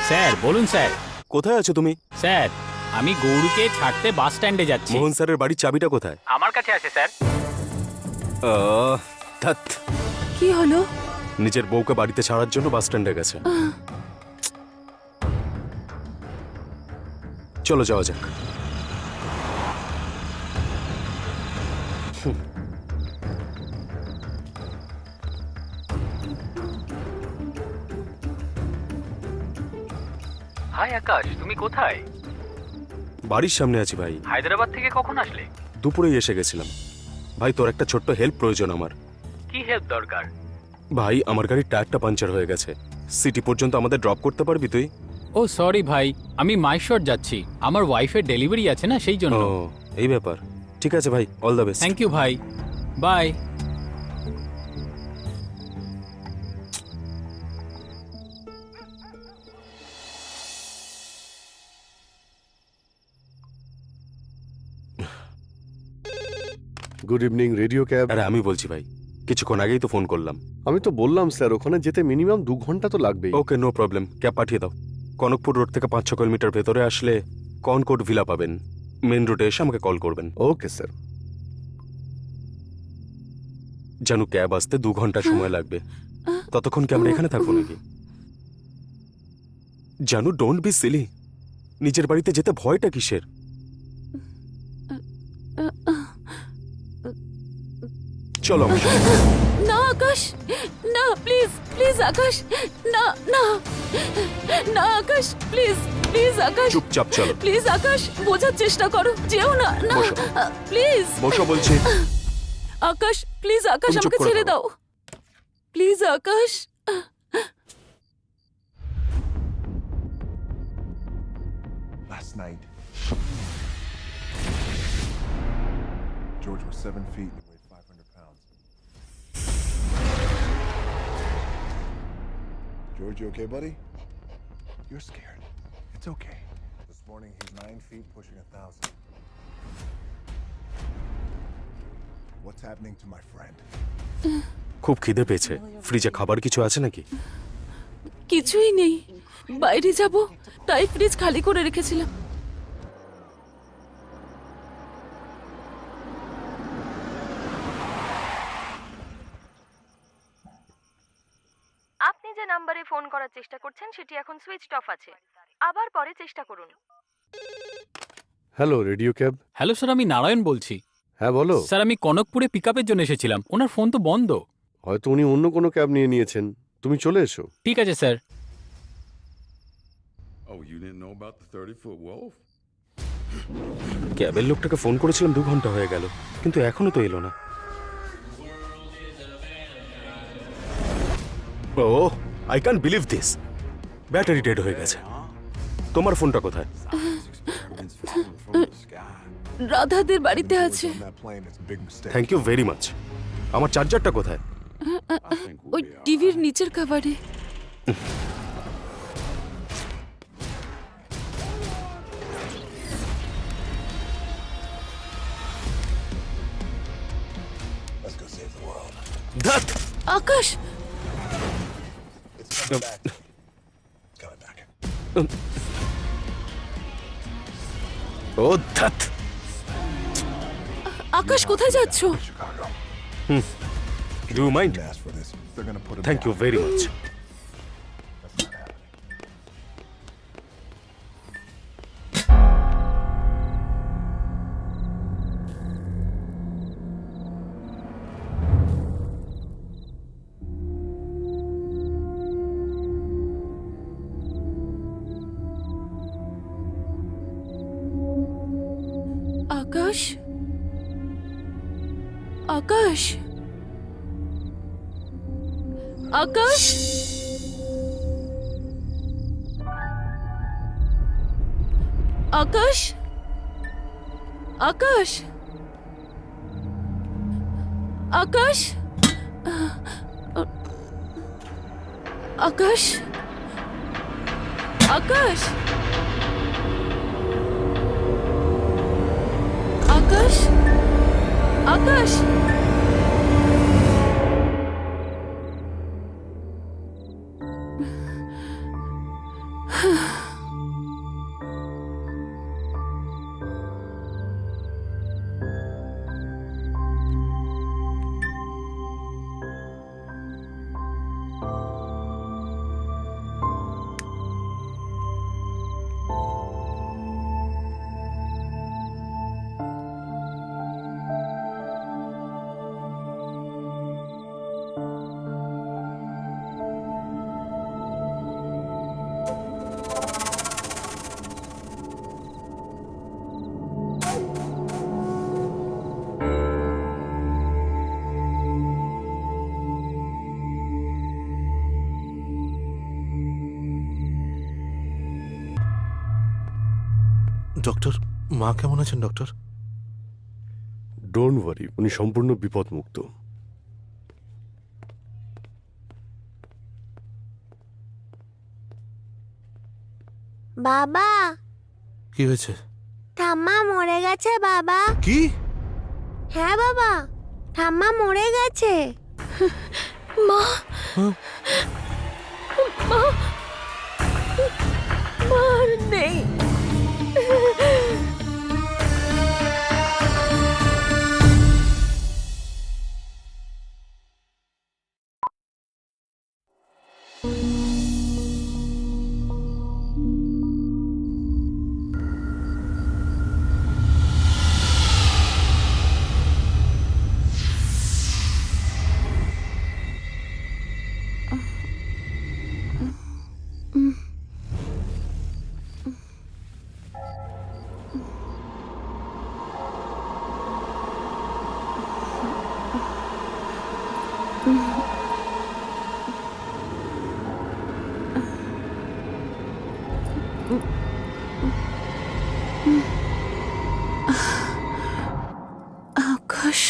স্যার বলুন স্যার। কোথায় আছো তুমি? স্যার আমি গৌরীকে ছাড়তে বাস স্ট্যান্ডে যাচ্ছি। মোহন স্যারের বাড়ির চাবিটা কোথায়? আমার কাছে আছে স্যার। ধ্যাৎ। কি হলো? নিজের বউকে বাড়িতে ছাড়ার জন্য বাস স্ট্যান্ডে গেছে। চলো যাওয়া যাক। হাই আকাশ, তুমি কোথায়? বাড়ির সামনে আছি ভাই। হায়দ্রাবাদ থেকে কখন আসলে? দুপুরেই এসে গেছিলাম। ভাই, তোর একটা ছোট্ট হেল্প প্রয়োজন আমার। কি হেল্প দরকার? ভাই, আমার গাড়ির টায়ারটা পাঞ্চার হয়ে গেছে। সিটি পর্যন্ত আমাদের ড্রপ করতে পারবি তুই? ও সরি ভাই, আমি মাইশোর যাচ্ছি, আমার ওয়াইফের ডেলিভারি আছে না, সেই জন্য। ও, এই ব্যাপার। ঠিক আছে ভাই, all the best. Thank you ভাই, bye. Good evening, radio cab. আরে আমি বলছি ভাই, কিছুক্ষণ আগেই তো ফোন করলাম। আমি তো বললাম স্যার, ওখানে যেতে মিনিমাম 2 ঘন্টা তো লাগবেই। ওকে, নো প্রবলেম, ক্যাব পাঠিয়ে দাও। কনকপুর রোড থেকে 5-6 কিলোমিটার ভেতরে আসলে কনকোট ভিলা পাবেন। মেন রোডে এসে আমাকে কল করবেন। Okay sir. জানু, ক্যাব আসতে 2 ঘন্টা সময় লাগবে। ততক্ষণ কি আমরা এখানে থাকবো নাকি? জানু, ডোন্ট বি সিলি। নিজের বাড়িতে যেতে ভয়টা কিসের? চলো আমার সাথে। না আকাশ, না, প্লিজ প্লিজ আকাশ, না না না আকাশ, প্লিজ প্লিজ আকাশ, চুপচাপ চলো। প্লিজ আকাশ, বোঝার চেষ্টা করো, যেও না, না বসো। প্লিজ। বসো বলছি। আকাশ, প্লিজ আকাশ, তুমি চুপ আমাকে করে ছেড়ে দাও। দাও, please Akash. Last night, George was 7 feet and weighed 500 pounds. George, you okay, buddy? You're scared. It's okay. This morning, he's 9 feet, pushing 1,000. What's happening to my friend? খুব খিদে পেয়েছে, ফ্রিজে খাবার কিছু আছে নাকি? কিছুই নেই, বাইরে যাব তাই ফ্রিজ খালি করে রেখেছিলাম। আপনি যে নাম্বারে ফোন করার চেষ্টা করছেন সেটি এখন সুইচড অফ আছে, আবার পরে চেষ্টা করুন। Hello radio cab. Hello sir, আমি নারায়ণ বলছি। হ্যাঁ বলো। স্যার, আমি কনকপুরে পিক আপের জন্য এসেছিলাম, ওনার ফোন তো বন্ধ। হয়তো উনি অন্য কোনো ক্যাব নিয়ে নিয়েছেন, তুমি চলে এসো। ঠিক আছে sir. Oh, you didn't know about the 30-foot wolf? ক্যাবের লোকটাকে ফোন করেছিলাম 2 ঘন্টা হয়ে গেল, কিন্তু এখনো তো এলো না। Oh I can't believe this, battery dead হয়ে গেছে। তোমার ফোনটা কোথায়? রাধাদের বাড়িতে আছে। On that plane, it's a big mistake. Thank you very much. আমার চার্জারটা কোথায়? ওই টিভির নিচের কাভারে। Let's go save the world. ধ্যাৎ! আকাশ, It's coming back. It's coming back. ও ধ্যাৎ! আকাশ কোথায় যাচ্ছ? Chicago. Do you mind? Didn't ask for this. They're gonna put it thank you down. Very much. That's not happening. Akash, Akash, Akash, Akash, Akash, Akash, Akash, Akash, Akash, Akash. Doctor, মা কেমন আছেন doctor? Don't worry, উনি সম্পূর্ণ বিপদমুক্ত। বাবা, কি হয়েছে? ঠাম্মা মরে গেছে বাবা। কি? হ্যাঁ বাবা, ঠাম্মা মরে গেছে। মা, মা, মা আর নেই। আকাশ,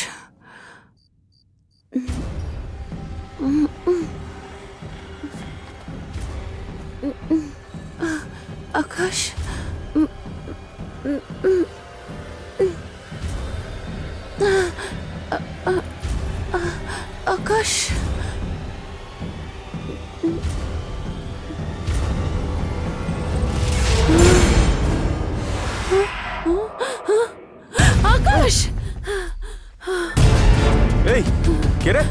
আকাশ, আকাশ, আকাশ, এই কে রে?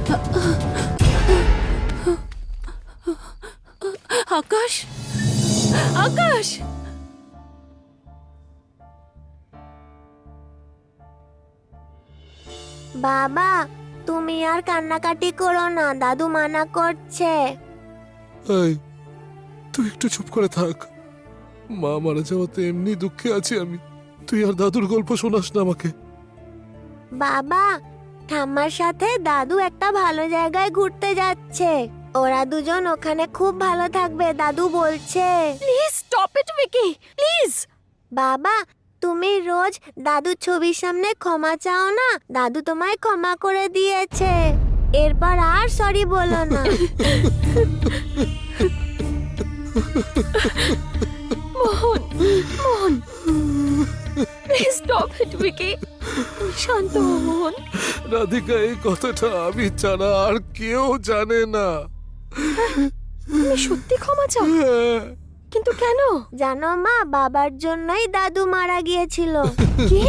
আকাশ, আকাশ! বাবা, তুমি আর কান্নাকাটি করো না, দাদু মানা করছে। এই তুই একটু চুপ করে থাক। মা মারা যাওয়াতে এমনি দুঃখে আছি আমি। তুই আর দাদুর গল্প শোনাস না আমাকে। বাবা, ঠাম্মার সাথে দাদু একটা ভালো জায়গায় ঘুরতে যাচ্ছে। ওরা দুজন ওখানে খুব ভালো থাকবে, দাদু বলছে। Please stop it Vicky, please. বাবা, তুমি রোজ দাদুর ছবির সামনে ক্ষমা চাও না, দাদু তোমায় ক্ষমা করে দিয়েছে। এরপর আর সরি বলো না। মোহন, মোহন, প্লিজ স্টপ ইট ভিকি। শান্ত হও মোহন। রাধিকা, এই কথাটা আমি ছাড়া আর কেউ জানে না। তুমি সত্যি ক্ষমা চাও? কিন্তু কেন? জানো মা, বাবার জন্যই দাদু মারা গিয়েছিল। কি?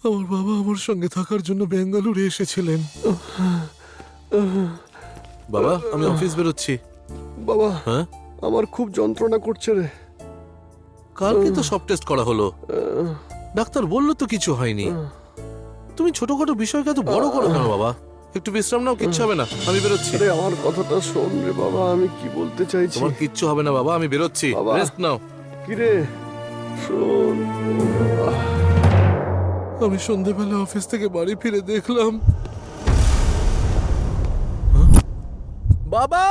আমার বাবা আমার সঙ্গে থাকার জন্য বেঙ্গালুরু এসেছিলেন। বাবা, আমি অফিস বেরোচ্ছি। বাবা, হ্যাঁ, আমার খুব যন্ত্রণা করছে রে। কালকে তো সব টেস্ট করা হলো, ডাক্তার বললো তো কিছু হয়নি। তুমি ছোটখাটো বিষয়কে এত বড় করো কেন বাবা? একটু বিশ্রাম নাও, কিচ্ছু হবে না। আমি বেরোচ্ছি। আরে আমার কথাটা শোন রে বাবা, আমি কি বলতে চাইছি। তোমার কিচ্ছু হবে না বাবা, আমি বেরোচ্ছি। বাবা। রেস্ট নাও। কি রে, শোন। আমি সন্ধেবেলা অফিস থেকে বাড়ি ফিরে দেখলাম বাবা!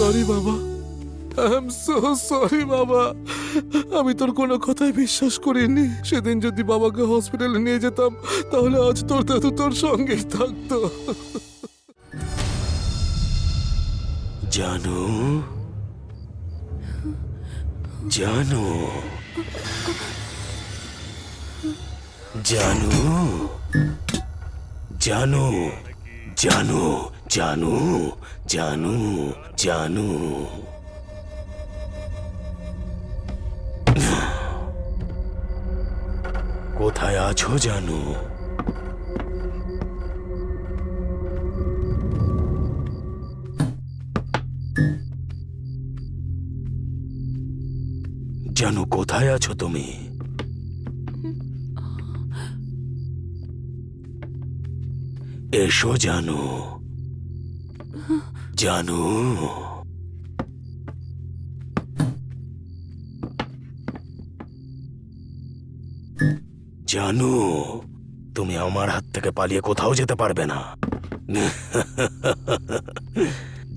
সরি বাবা, আই এম সো সরি বাবা। আমি তোর কোনো কথাই বিশ্বাস করিনি। সেদিন যদি বাবাকে হসপিটালে নিয়ে যেতাম তাহলে আজ তোর দাদু তোর সঙ্গেই থাকতো। জানো, জানো, জানো, জানো, জানো, জানো, জানো, জানো। কোথায় আছো জানো? জানো, কোথায় আছো তুমি? এসো জানো, জানো। জানো, তুমি আমার হাত থেকে পালিয়ে কোথাও যেতে পারবে না।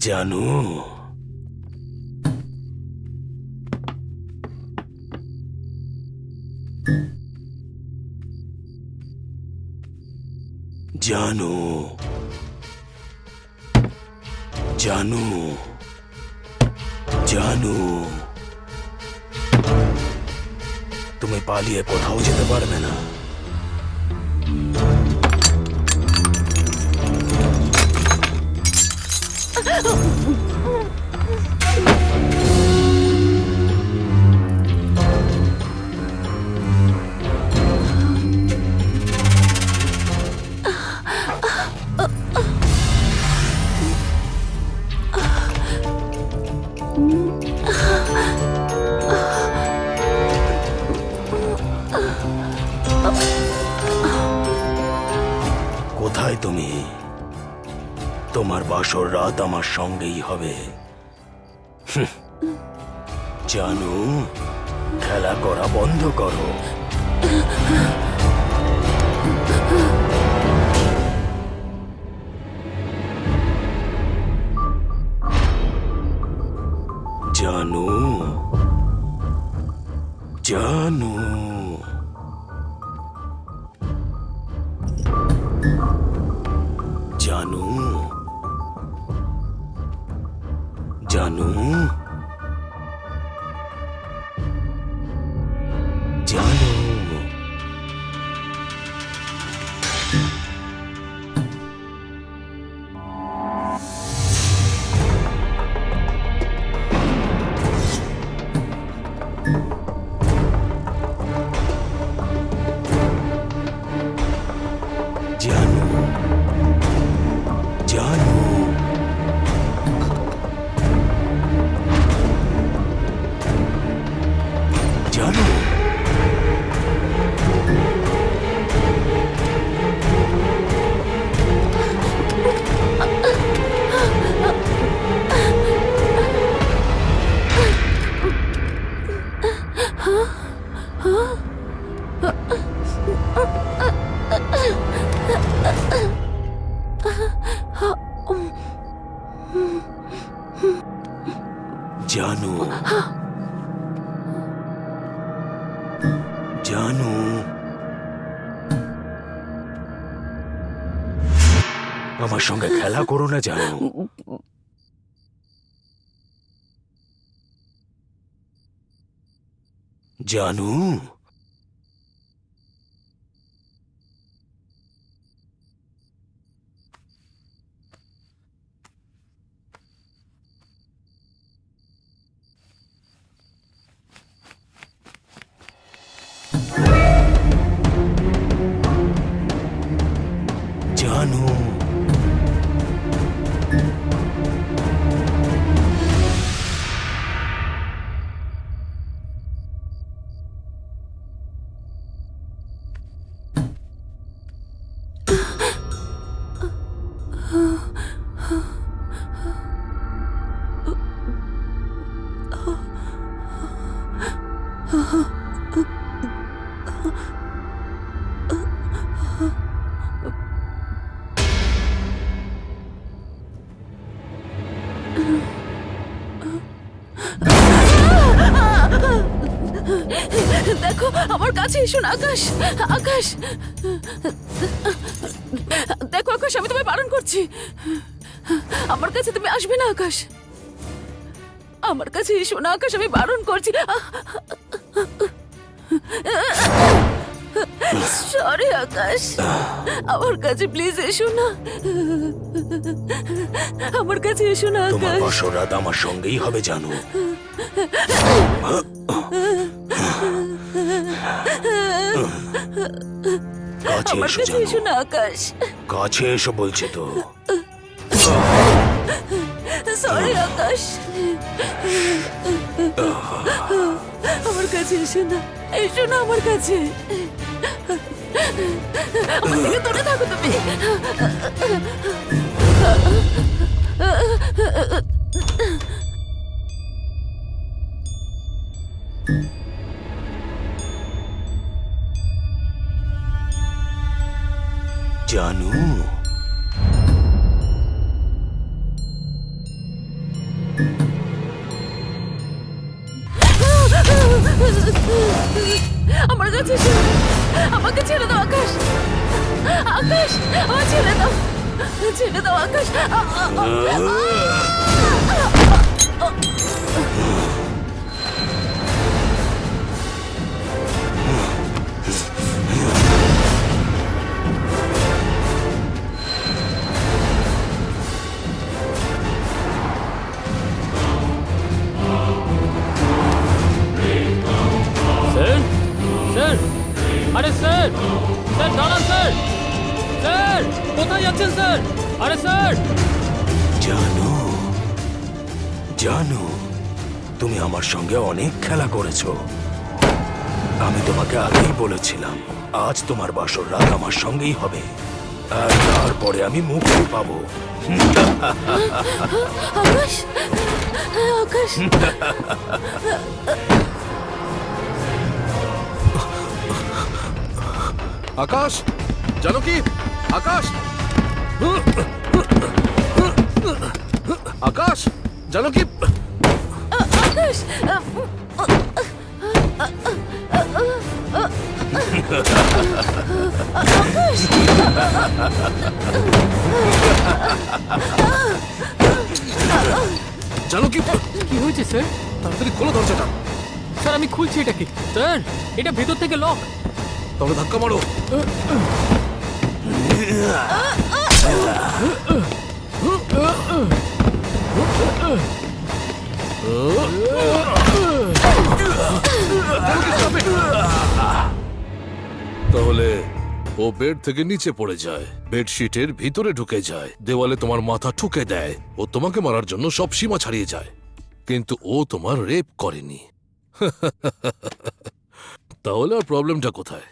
জানো, জানো, জানো, জানো, তুমি পালিয়ে কোথাও যেতে পারবে না। কোথায় তুমি? তোমার বাসর রাত আমার সঙ্গেই হবে। জানো, খেলা করা বন্ধ করো। জানো, জানো, জানো, জানো, জানো, জানু, জানু, জানু। জানু, জানু, আমার সঙ্গে খেলা করো না জানু। জানু, জানু, দেখো আমার কাছে এসো না আকাশ, আকাশ। দেখো আকাশ, আমি তোমায় বারণ করছি, আমার কাছে তুমি আসবে না আকাশ, আমার কাছে এসো না আকাশ, আমি বারণ করছি। সরি আকাশ, আমার কাছে প্লিজ এসো না, আমার কাছে এসো না তোমার আকাশ। বসরাত আমার সঙ্গেই হবে জানু। কাছে আমার এসো কাছে জানু, এসো না আকাশ, কাছে এসো বলছি তো। সরি আকাশ, আমার কাছে এসো না, এসো না আমার কাছে, আমার থেকে দূরে থাকো তুমি। জানু, আমার কাছে এসো না, আমাকে ছেড়ে দাও আকাশ, আকাশ আমার ছেড়ে দাও, ছেড়ে দাও আকাশ। স্যার, স্যার, আরে স্যার, স্যার দাঁড়ান স্যার, স্যার কোথায় যাচ্ছেন স্যার? আরে স্যার, জানু, জানু, তুমি আমার সঙ্গে অনেক খেলা করেছো, আমি তোমাকে আগেই বলেছিলাম আজ তোমার বাসর রাত আমার সঙ্গেই হবে, আর তারপরে আমি মুক্তি পাবো। আকাশ, আকাশ, আকাশ, জানো কি আকাশ, আকাশ, জানো কি আকাশ, জানো কি কি হয়েছে স্যার? তাড়াতাড়ি খোলো দরজাটা। স্যার আমি খুলছি এটাকে। স্যার এটা ভেতর থেকে লক। তবে ধাক্কা মারো। ও বেড থেকে নিচে পড়ে যায়, বেডশিটের ভিতরে ঢুকে যায়, দেওয়ালে তোমার মাথা ঠুকে দেয়। ও তোমাকে মারার জন্য সব সীমা ছাড়িয়ে যায়, কিন্তু ও তোমার রেপ করেনি। তাহলে আর প্রবলেমটা কোথায়?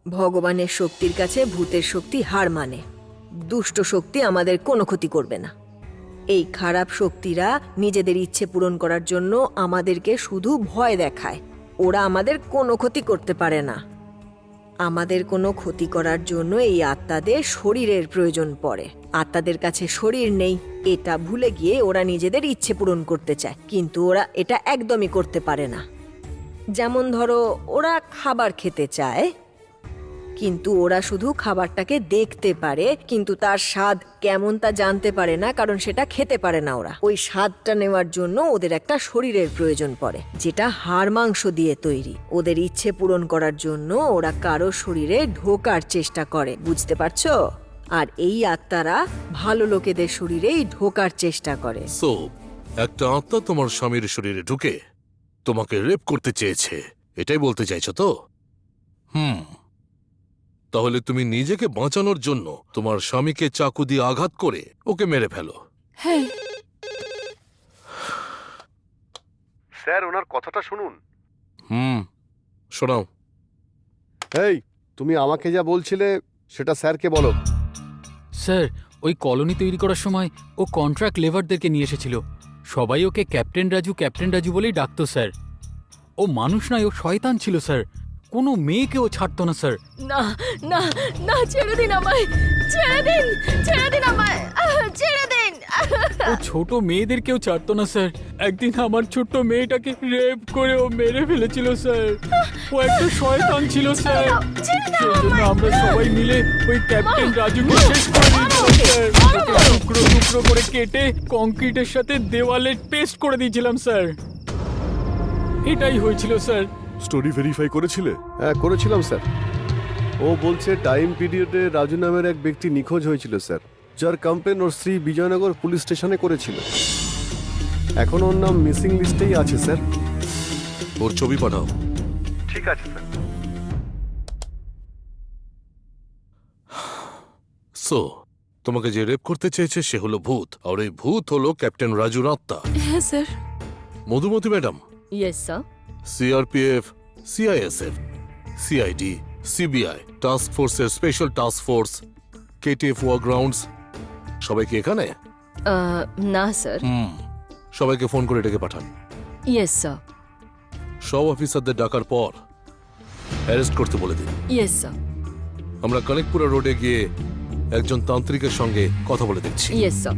ভগবানের শক্তির কাছে ভূতের শক্তি হার মানে। দুষ্ট শক্তি আমাদের কোনো ক্ষতি করবে না। এই খারাপ শক্তিরা নিজেদের ইচ্ছে পূরণ করার জন্য আমাদেরকে শুধু ভয় দেখায়। ওরা আমাদের কোনো ক্ষতি করতে পারে না। আমাদের কোনো ক্ষতি করার জন্য এই আত্মাদের শরীরের প্রয়োজন পড়ে। আত্মাদের কাছে শরীর নেই, এটা ভুলে গিয়ে ওরা নিজেদের ইচ্ছে পূরণ করতে চায়, কিন্তু ওরা এটা একদমই করতে পারে না। যেমন ধরো, ওরা খাবার খেতে চায়, কিন্তু ওরা শুধু খাবারটাকে দেখতে পারে, কিন্তু তার স্বাদ কেমন তা জানতে পারে না, কারণ সেটা খেতে পারে না। ওরা ওই স্বাদটা নেওয়ার জন্য ওদের একটা শরীরের প্রয়োজন পড়ে, যেটা হাড় মাংস দিয়ে তৈরি। ওদের ইচ্ছে পূরণ করার জন্য ওরা কারো শরীরে ঢোকার চেষ্টা করে, বুঝতে পারছো? আর এই আত্মারা ভালো লোকেদের শরীরেই ঢোকার চেষ্টা করে। সো একটা আত্মা তোমার স্বামীর শরীরে ঢুকে তোমাকে রেপ করতে চেয়েছে, এটাই বলতে চাইছো তো? তাহলে তুমি নিজেকে বাঁচানোর জন্য তোমার স্বামীকে চাকু দিয়ে আঘাত করে ওকে মেরে ফেলো। হ্যাঁ, স্যার, ওনার কথাটা শুনুন। শোনাও। এই, তুমি আমাকে যা বলছিলে সেটা স্যারকে বলো। স্যার, ওই কলোনি তৈরি করার সময় ও কন্ট্রাক্ট লেবারদেরকে নিয়ে এসেছিল। সবাই ওকে ক্যাপ্টেন রাজু বলেই ডাকতো স্যার। ও মানুষ নয়, ও শয়তান ছিল স্যার। কোনো মেয়েকে ও ছাড়তো না স্যার। না না না, ছেড়ে দিন আমায়, ছেড়ে দিন, ছেড়ে দিন আমায়, ছেড়ে দিন। ও ছোট মেয়েদেরকেও ছাড়তো না স্যার। একদিন আমার ছোট্ট মেয়েটাকে রেপ করে ও মেরে ফেলেছিল স্যার। ও একটা শয়তান ছিল স্যার। সেজন্য আমরা সবাই মিলে ওই ক্যাপ্টেন রাজুকে শেষ করে দিয়েছিলাম স্যার। ওকে টুকরো টুকরো করে কেটে কংক্রিটের সাথে দেওয়ালে পেস্ট করে দিয়েছিলাম স্যার। এটাই হয়েছিল স্যার। স্টোরি ভেরিফাই করেছিলে? হ্যাঁ, করেছিলাম স্যার। ও বলছে টাইম পিরিয়ডে রাজু নামের এক ব্যক্তি নিখোঁজ হয়েছিল স্যার, যার কমপ্লেন ওর স্ত্রী বিজয়নগর পুলিশ স্টেশনে করেছিল। এখন ওর নাম মিসিং লিস্টেই আছে স্যার। ওর ছবি পাঠাও। ঠিক আছে স্যার। সো তোমাকে যে রেপ করতে চেয়েছে সে হলো ভূত, আর এই ভূত হলো ক্যাপ্টেন রাজুর আত্মা। হ্যাঁ sir. Madhumati madam, yes sir. CRPF, CISF, CID, CBI, task ফোর্সের স্পেশাল টাস্ক ফোর্স, কেটিএফ ওয়ারগ্রাউন্ডস, সবাইকে এখানে? না স্যার। সবাইকে ফোন করে ডেকে পাঠান। Yes sir. সব অফিসারদের ডাকার পর অ্যারেস্ট করতে বলে দিন। Yes sir. আমরা কনেকপুরা রোডে গিয়ে একজন তান্ত্রিকের সঙ্গে কথা বলে দেখছি। Yes sir.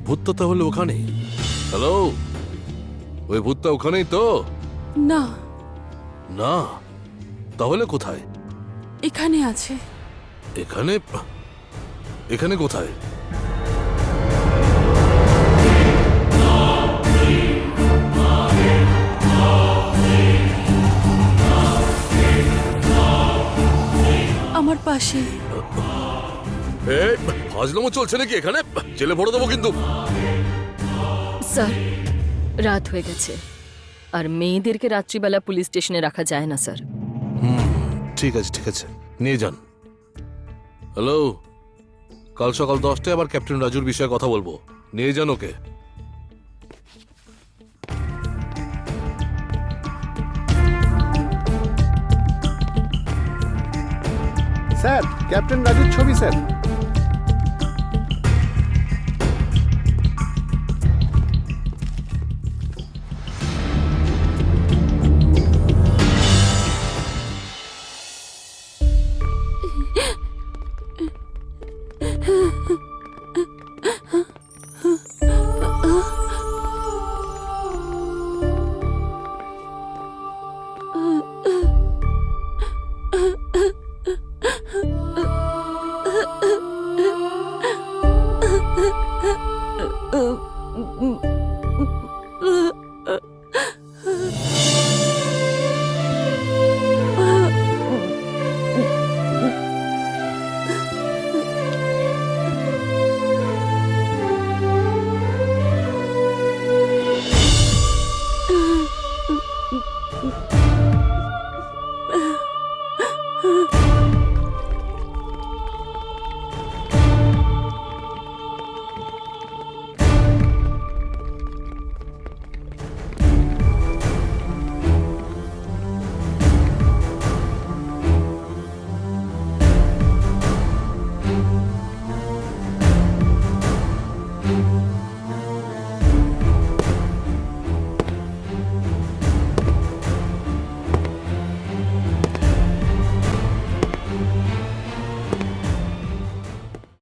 ভূতটা তাহলে ওখানেই। হ্যালো, ওই ভূতটা ওখানেই তো? না, না, তাহলে কোথায়? এখানে আছে। এখানে? এখানে কোথায়? আমার পাশে। এই ফাজলামো চলছে নাকি এখানে? জেলে ভরে দেবো কিন্তু। স্যার, রাত হয়ে গেছে, আর মেয়েদেরকে রাত্রিবেলা পুলিশ স্টেশনে রাখা যায় না স্যার। ঠিক আছে, ঠিক আছে, নিয়ে যান। হ্যালো, কাল সকাল 10টায় আবার ক্যাপ্টেন রাজুর বিষয়ে কথা বলবো, নিয়ে যান ওকে। স্যার, ক্যাপ্টেন রাজুর ছবি স্যার।